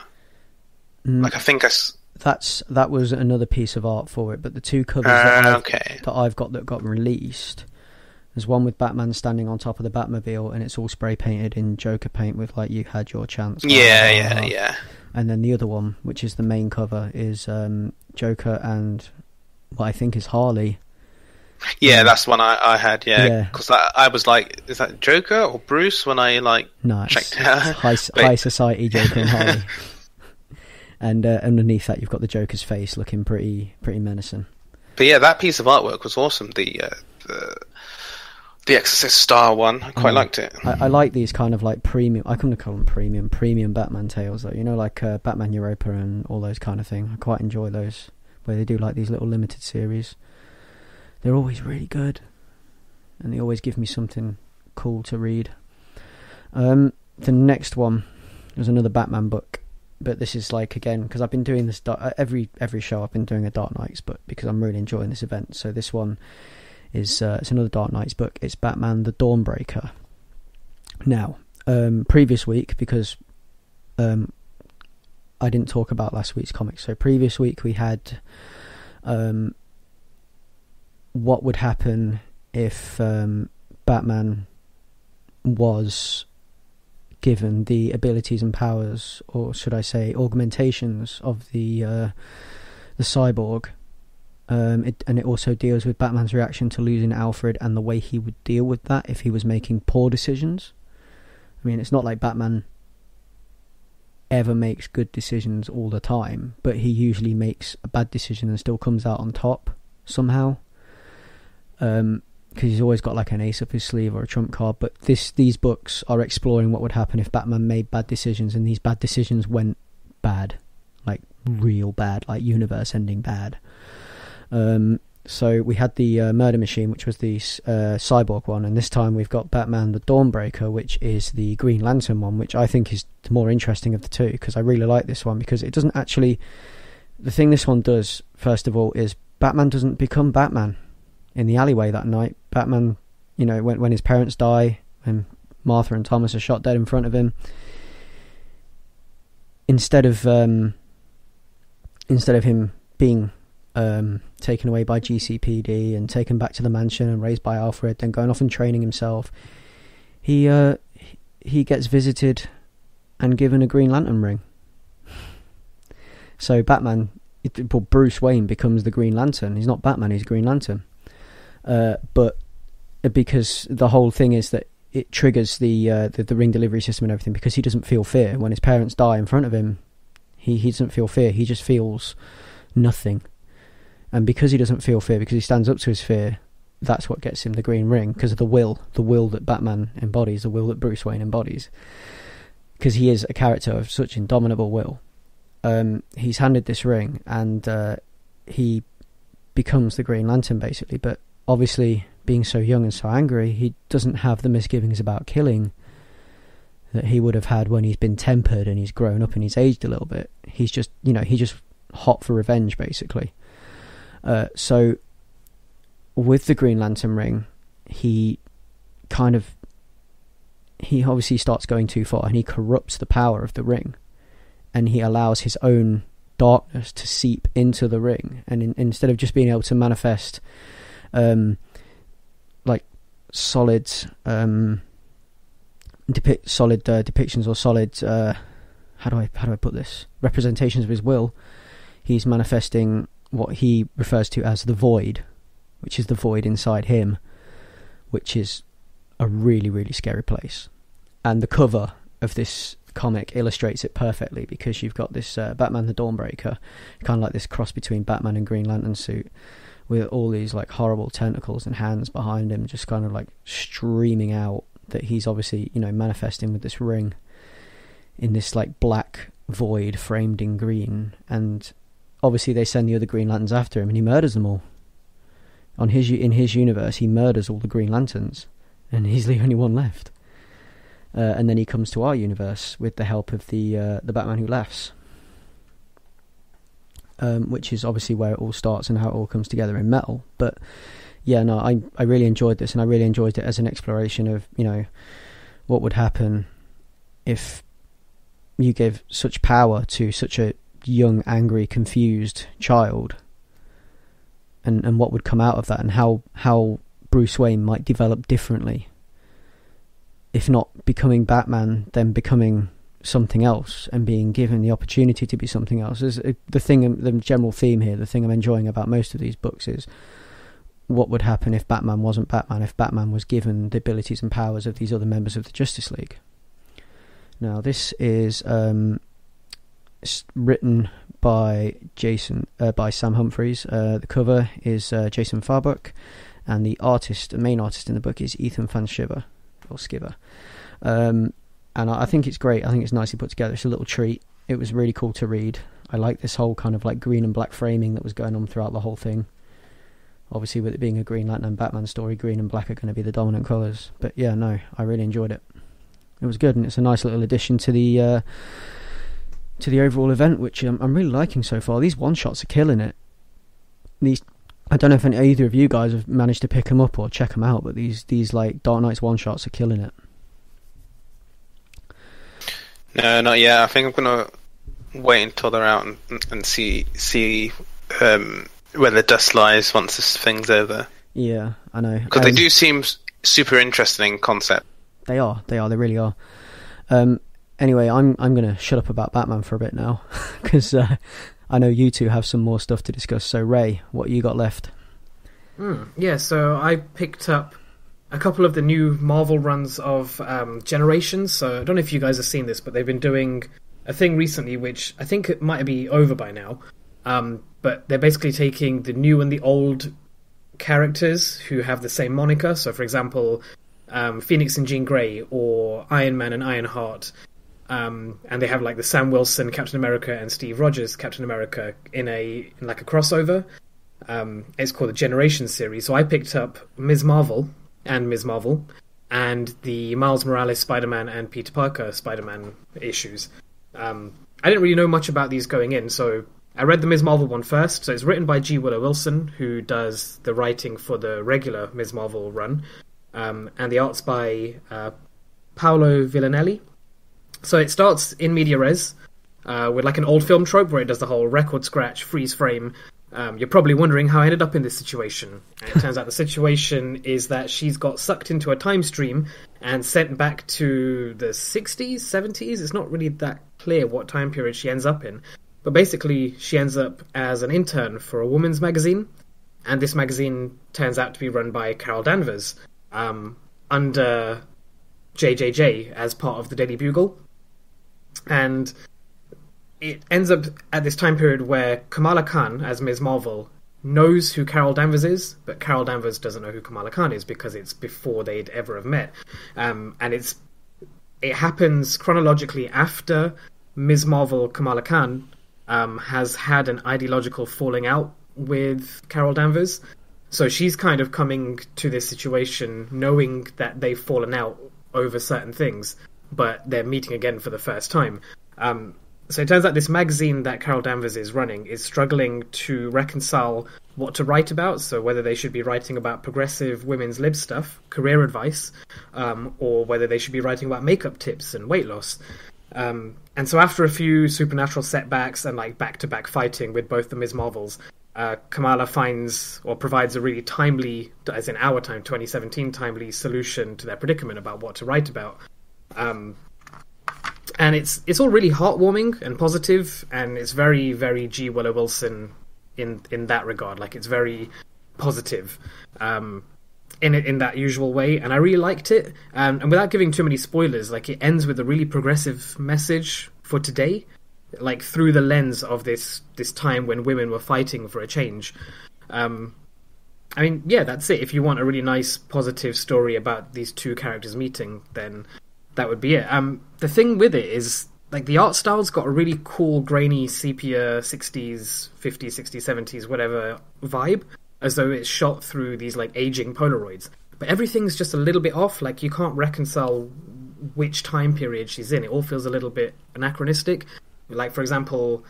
Like, I think that was another piece of art for it, but the two covers that I've got that got released, there's one with Batman standing on top of the Batmobile, and it's all spray painted in Joker paint with like "You had your chance." Yeah. And then the other one, which is the main cover, is Joker and what I think is Harley. Yeah, that's one I had. Yeah, because I was like, is that Joker or Bruce when I checked it out? High society Joker and Harley. And underneath that, you've got the Joker's face looking pretty menacing. But yeah, that piece of artwork was awesome. The Exorcist Star one, I quite liked it. I like these kind of like premium. I couldn't call them premium Batman tales, though. You know, like Batman Europa and all those kind of thing. I quite enjoy those, where they do like these little limited series. They're always really good, and they always give me something cool to read. The next one was another Batman book. But this is like, again, because I've been doing this every show. I've been doing a Dark Knights book because I'm really enjoying this event. So this one is it's another Dark Knights book. It's Batman the Dawnbreaker. Now, previous week, because I didn't talk about last week's comics. So previous week we had what would happen if Batman was given the abilities and powers, or should I say augmentations, of the cyborg. And it also deals with Batman's reaction to losing Alfred and the way he would deal with that if he was making poor decisions. I mean, it's not like Batman ever makes good decisions all the time, but he usually makes a bad decision and still comes out on top somehow. Because he's always got like an ace up his sleeve or a trump card. But these books are exploring what would happen if Batman made bad decisions, and these bad decisions went bad, like real bad, like universe-ending bad. So we had the Murder Machine, which was the cyborg one, and this time we've got Batman the Dawnbreaker, which is the Green Lantern one, which I think is the more interesting of the two, because I really like this one, because it doesn't actually... The thing this one does, first of all, is Batman doesn't become Batman. In the alleyway that night, Batman, you know, when his parents die, when Martha and Thomas are shot dead in front of him, instead of him being taken away by GCPD and taken back to the mansion and raised by Alfred, then going off and training himself, he gets visited and given a Green Lantern ring. So Bruce Wayne becomes the Green Lantern. He's not Batman, he's Green Lantern. But because the whole thing is that it triggers the ring delivery system and everything, because he doesn't feel fear. When his parents die in front of him, he doesn't feel fear, he just feels nothing. And because he doesn't feel fear, because he stands up to his fear, that's what gets him the green ring, because of the will that Batman embodies, the will that Bruce Wayne embodies. Because he is a character of such indomitable will. He's handed this ring, and he becomes the Green Lantern, basically. But obviously, being so young and so angry, he doesn't have the misgivings about killing that he would have had when he's been tempered and he's grown up and he's aged a little bit. He's just, he's just hot for revenge, basically. So with the Green Lantern ring, he obviously starts going too far, and he corrupts the power of the ring, and he allows his own darkness to seep into the ring, and instead of just being able to manifest like solid depictions or solid how do I put this, representations of his will, he's manifesting what he refers to as the void, which is the void inside him, which is a really, really scary place. And the cover of this comic illustrates it perfectly, because you've got this Batman the Dawnbreaker, kind of like this cross between Batman and Green Lantern suit, with all these like horrible tentacles and hands behind him, just kind of like streaming out, that he's obviously, you know, manifesting with this ring in this like black void framed in green. And obviously they send the other Green Lanterns after him, and he murders them all. In his universe, he murders all the Green Lanterns, and he's the only one left. And then he comes to our universe with the help of the Batman Who Laughs, which is obviously where it all starts and how it all comes together in Metal. But yeah, no, I really enjoyed this, and I really enjoyed it as an exploration of, you know, what would happen if you give such power to such a young, angry, confused child, and what would come out of that, and how Bruce Wayne might develop differently, if not becoming Batman, then becoming something else and being given the opportunity to be something else. Is the general theme here, the thing I'm enjoying about most of these books is what would happen if Batman wasn't Batman, if Batman was given the abilities and powers of these other members of the Justice League. Now, this is written by Sam Humphries. The cover is Jason Farbuck, and the main artist in the book is Ethan Van Sciver, or Skiver. And I think it's great. I think it's nicely put together. It's a little treat. It was really cool to read. I like this whole kind of like green and black framing that was going on throughout the whole thing. Obviously, with it being a Green Lantern and Batman story, green and black are going to be the dominant colours. But yeah, no, I really enjoyed it. It was good, and it's a nice little addition to the overall event, which I'm really liking so far. These one-shots are killing it. I don't know if either of you guys have managed to pick them up or check them out, but these like Dark Knights one-shots are killing it. No, not yet. I think I'm gonna wait until they're out and see where the dust lies once this thing's over. Yeah, I know. Because they do seem super interesting concept. They really are. Anyway, I'm going to shut up about Batman for a bit now, because I know you two have some more stuff to discuss. So, Ray, what you got left? Yeah, so I picked up a couple of the new Marvel runs of Generations. So I don't know if you guys have seen this, but they've been doing a thing recently, which I think it might be over by now. But they're basically taking the new and the old characters who have the same moniker. So, for example, Phoenix and Jean Grey, or Iron Man and Ironheart. And they have like the Sam Wilson Captain America and Steve Rogers Captain America in like a crossover. It's called the Generations series. So I picked up Ms. Marvel and the Miles Morales Spider-Man and Peter Parker Spider-Man issues. I didn't really know much about these going in, so I read the Ms. Marvel one first. So it's written by G. Willow Wilson, who does the writing for the regular Ms. Marvel run. And the art's by Paolo Villanelli. So it starts in media res, with like an old film trope where it does the whole record scratch, freeze frame. You're probably wondering how I ended up in this situation. And it turns out the situation is that she's got sucked into a time stream and sent back to the 60s, 70s. It's not really that clear what time period she ends up in. But basically, she ends up as an intern for a woman's magazine. And this magazine turns out to be run by Carol Danvers, under JJJ as part of the Daily Bugle. And it ends up at this time period where Kamala Khan, as Ms. Marvel, knows who Carol Danvers is, but Carol Danvers doesn't know who Kamala Khan is because it's before they'd ever have met. And it happens chronologically after Ms. Marvel, Kamala Khan, has had an ideological falling out with Carol Danvers. So she's kind of coming to this situation knowing that they've fallen out over certain things, but they're meeting again for the first time. So it turns out this magazine that Carol Danvers is running is struggling to reconcile what to write about, so whether they should be writing about progressive women's lib stuff, career advice, or whether they should be writing about makeup tips and weight loss. And so after a few supernatural setbacks and like back-to-back fighting with both the Ms. Marvels, Kamala finds or provides a really timely, as in our time, 2017 timely solution to their predicament about what to write about. And it's all really heartwarming and positive, and it's very, very G. Willow Wilson in that regard. Like, it's very positive in that usual way, and I really liked it. And without giving too many spoilers, like, it ends with a really progressive message for today, like through the lens of this time when women were fighting for a change. I mean, yeah, that's it. If you want a really nice, positive story about these two characters meeting, then that would be it. The thing with it is, like, the art style's got a really cool, grainy, sepia 60s, 50s, 60s, 70s, whatever vibe, as though it's shot through these, like, aging Polaroids. But everything's just a little bit off. Like, you can't reconcile which time period she's in. It all feels a little bit anachronistic. Like, for example,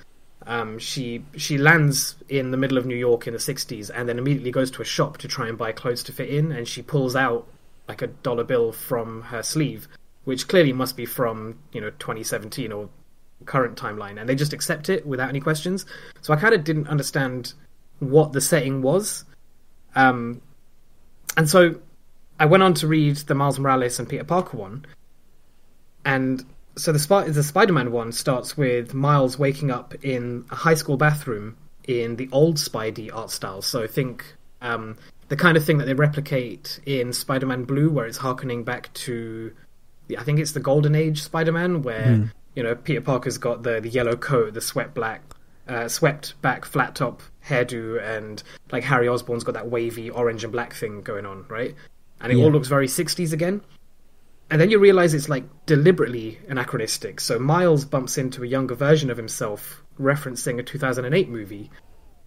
she lands in the middle of New York in the 60s and then immediately goes to a shop to try and buy clothes to fit in, and she pulls out, like, a dollar bill from her sleeve, which clearly must be from, 2017 or current timeline, and they just accept it without any questions. So I kind of didn't understand what the setting was. And so I went on to read the Miles Morales and Peter Parker one, and so the Spider-Man one starts with Miles waking up in a high school bathroom in the old Spidey art style. So think the kind of thing that they replicate in Spider-Man Blue, where it's harkening back to, I think it's the Golden Age Spider-Man, where Peter Parker's got the yellow coat, the swept back flat top hairdo, and like Harry Osborn's got that wavy orange and black thing going on, right? And it all looks very 60s again. And then you realize it's, like, deliberately anachronistic. So Miles bumps into a younger version of himself referencing a 2008 movie.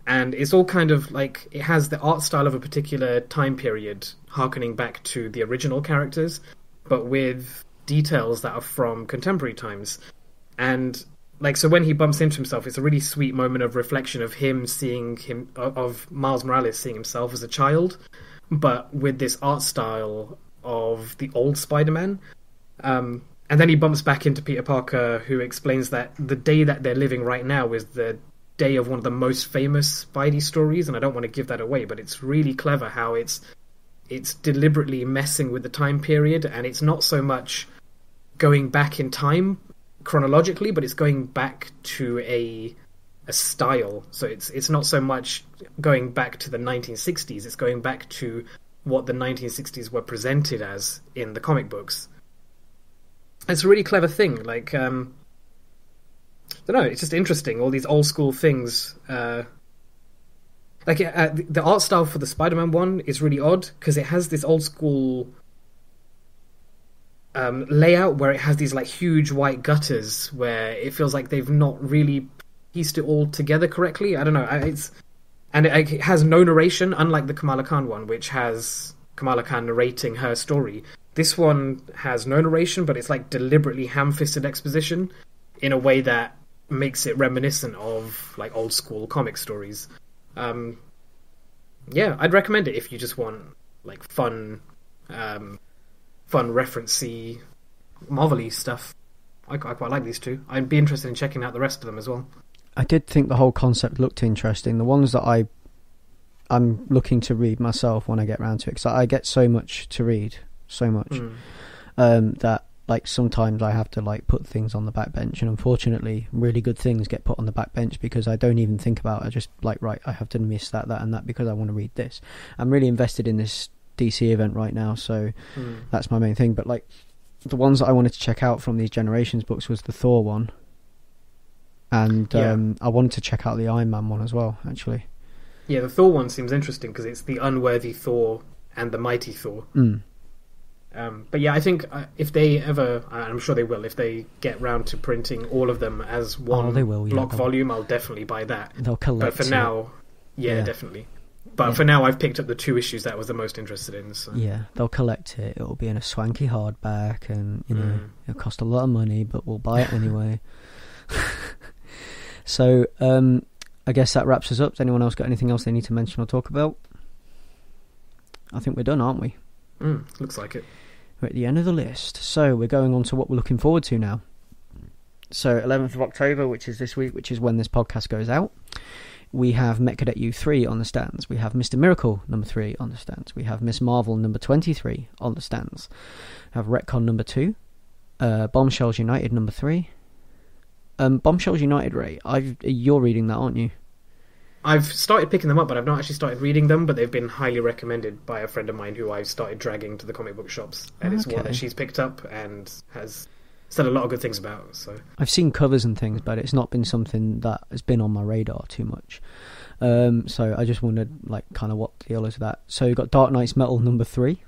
And it's all kind of like, it has the art style of a particular time period harkening back to the original characters, but with details that are from contemporary times. And, like, so when he bumps into himself, it's a really sweet moment of reflection of of Miles Morales seeing himself as a child, but with this art style of the old Spider-Man. And then he bumps back into Peter Parker, who explains that the day that they're living right now is the day of one of the most famous Spidey stories, and I don't want to give that away, but it's really clever how it's deliberately messing with the time period, and it's not so much going back in time chronologically, but it's going back to a style. So it's not so much going back to the 1960s, it's going back to what the 1960s were presented as in the comic books. It's a really clever thing. Like, I don't know, it's just interesting, all these old school things. The art style for the Spider-Man one is really odd, because it has this old school layout where it has these, like, huge white gutters where it feels like they've not really pieced it all together correctly. I don't know, and it has no narration, unlike the Kamala Khan one, which has Kamala Khan narrating her story. This one has no narration, but it's, like, deliberately ham-fisted exposition in a way that makes it reminiscent of, like, old school comic stories. Yeah, I'd recommend it if you just want, like, fun referencey, Marvel-y stuff. I quite like these two. I'd be interested in checking out the rest of them as well. I did think the whole concept looked interesting. The ones that I'm looking to read myself when I get round to it, because I get so much to read, that, like, sometimes I have to, like, put things on the back bench, and unfortunately really good things get put on the back bench because I don't even think about it. I just, like, right, I have to miss that and that because I want to read this. I'm really invested in this DC event right now, so that's my main thing. But, like, the ones that I wanted to check out from these Generations books was the Thor one, and I wanted to check out the Iron Man one as well, actually. Yeah, the Thor one seems interesting because it's the unworthy Thor and the mighty Thor. But yeah, I think if they ever, I'm sure they will, if they get round to printing all of them as one block volume, I'll definitely buy that. They'll collect. But for now, definitely. But for now, I've picked up the 2 issues that I was the most interested in. So. Yeah, they'll collect it. It'll be in a swanky hardback, and it'll cost a lot of money, but we'll buy it anyway. So, I guess that wraps us up. Has anyone else got anything else they need to mention or talk about? I think we're done, aren't we? Looks like it. We're at the end of the list. So we're going on to what we're looking forward to now. So 11th of October, which is this week, which is when this podcast goes out, we have Met Cadet U3 on the stands. We have Mr. Miracle number 3 on the stands. We have Miss Marvel number 23 on the stands. We have Retcon number 2. Bombshells United number 3. Bombshells United, Ray, you're reading that, aren't you? I've started picking them up, but I've not actually started reading them, but they've been highly recommended by a friend of mine who I've started dragging to the comic book shops. And it's one that she's picked up and has said a lot of good things about. So I've seen covers and things, but it's not been something that has been on my radar too much. So I just wondered, like, kind of what the deal is with that. So you've got Dark Knight's Metal number 3,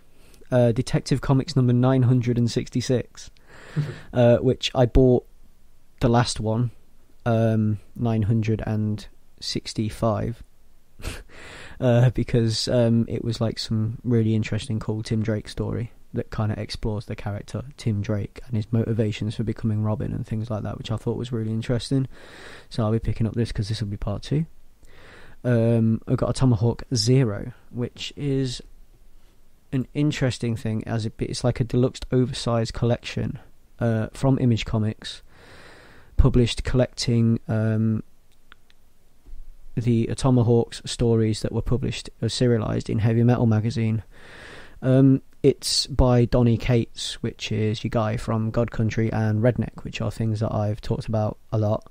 Detective Comics number 966, which I bought the last one, 965, because it was like some really interesting, cool Tim Drake story that kind of explores the character Tim Drake and his motivations for becoming Robin and things like that, which I thought was really interesting. So I'll be picking up this because this will be part 2. I've got a Tomahawk Zero, which is an interesting thing, as it's like a deluxe oversized collection from Image Comics, published collecting the Tomahawks stories that were published serialized in Heavy Metal magazine. It's by Donny Cates, which is your guy from God Country and Redneck, which are things that I've talked about a lot.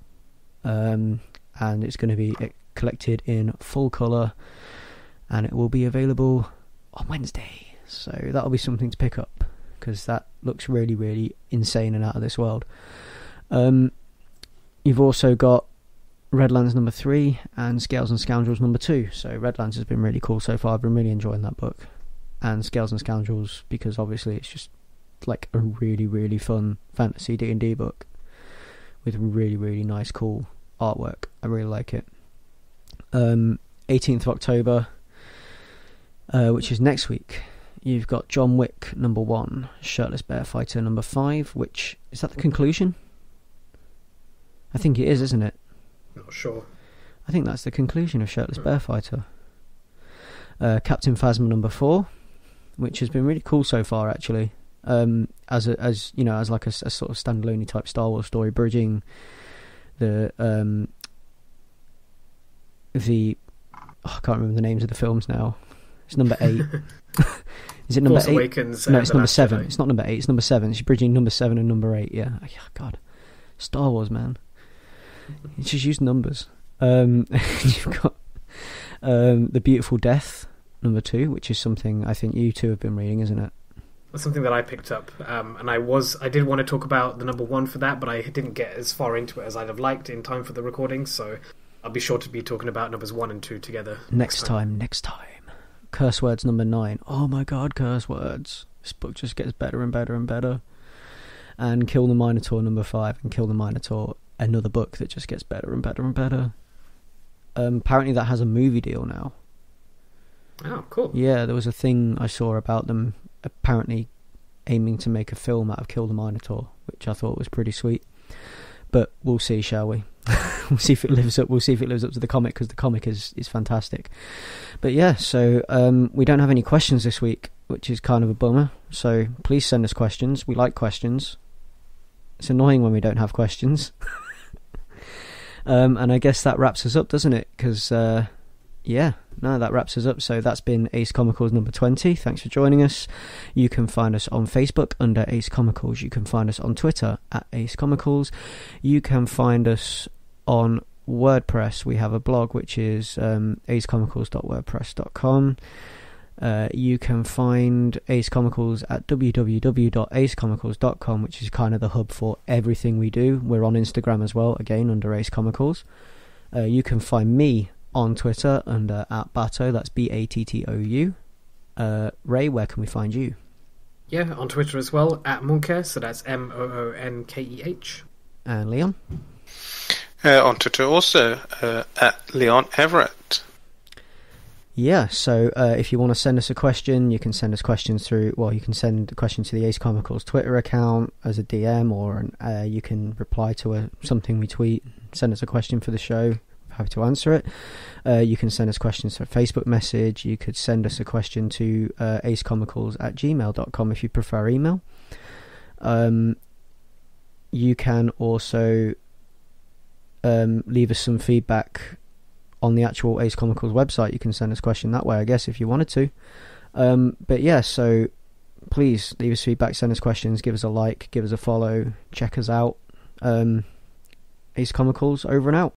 And it's going to be collected in full colour, and it will be available on Wednesday. So that'll be something to pick up, because that looks really, really insane and out of this world. You've also got Redlands number 3 and Scales and Scoundrels number 2. So Redlands has been really cool so far. I've been really enjoying that book. And Scales and Scoundrels, because obviously it's just like a really, really fun fantasy D&D book with really, really nice, cool artwork. I really like it. 18th of October, which is next week, you've got John Wick number 1, Shirtless Bear Fighter number 5, which is that the conclusion? I think it is, isn't it? Not sure. I think that's the conclusion of Shirtless Bear Fighter. Captain Phasma number 4, which has been really cool so far, actually. As like a sort of standalone type Star Wars story, bridging the I can't remember the names of the films now. It's number 8. Is it number Force 8? Awakens, No, it's number 7. Jedi. It's not number 8. It's number 7. It's bridging number 7 and number 8. Yeah. Oh, God, Star Wars, man. You just use numbers. You've got The Beautiful Death number 2, which is something I think you two have been reading, isn't it? That's something that I picked up, and I did want to talk about the number 1 for that, but I didn't get as far into it as I'd have liked in time for the recording, so I'll be sure to be talking about numbers 1 and 2 together next time. Curse Words number 9. Oh my God, Curse Words. This book just gets better and better and better. And Kill the Minotaur number 5, and Kill the Minotaur, another book that just gets better and better and better. Apparently that has a movie deal now. Oh, cool. Yeah, there was a thing I saw about them apparently aiming to make a film out of Kill the Minotaur, which I thought was pretty sweet. But we'll see, shall we? We'll see if it lives up. We'll see if it lives up to the comic, because the comic is fantastic. But yeah, so we don't have any questions this week, which is kind of a bummer. So please send us questions. We like questions. It's annoying when we don't have questions. And I guess that wraps us up, doesn't it? Because that wraps us up. So that's been Ace Comicals number 20. Thanks for joining us. You can find us on Facebook under Ace Comicals. You can find us on Twitter at Ace Comicals. You can find us on WordPress. We have a blog, which is acecomicals.wordpress.com. You can find Ace Comicals at www.acecomicals.com, which is kind of the hub for everything we do. We're on Instagram as well, again under Ace Comicals. You can find me on Twitter under @Batto, that's BATTOU. Ray, where can we find you? Yeah, on Twitter as well, @Monkeh, so that's MOONKEH. And Leon? On Twitter also, @Leon Everett. Yeah, so if you want to send us a question, you can send us questions through, well, you can send a question to the Ace Comicals Twitter account as a DM, or you can reply to something we tweet, send us a question for the show. Happy to answer it. You can send us questions to a Facebook message. You could send us a question to acecomicals@gmail.com if you prefer email. You can also leave us some feedback on the actual Ace Comicals website. You can send us a question that way, I guess, if you wanted to. But yeah, so please leave us feedback, send us questions, give us a like, give us a follow, check us out. Ace Comicals, over and out.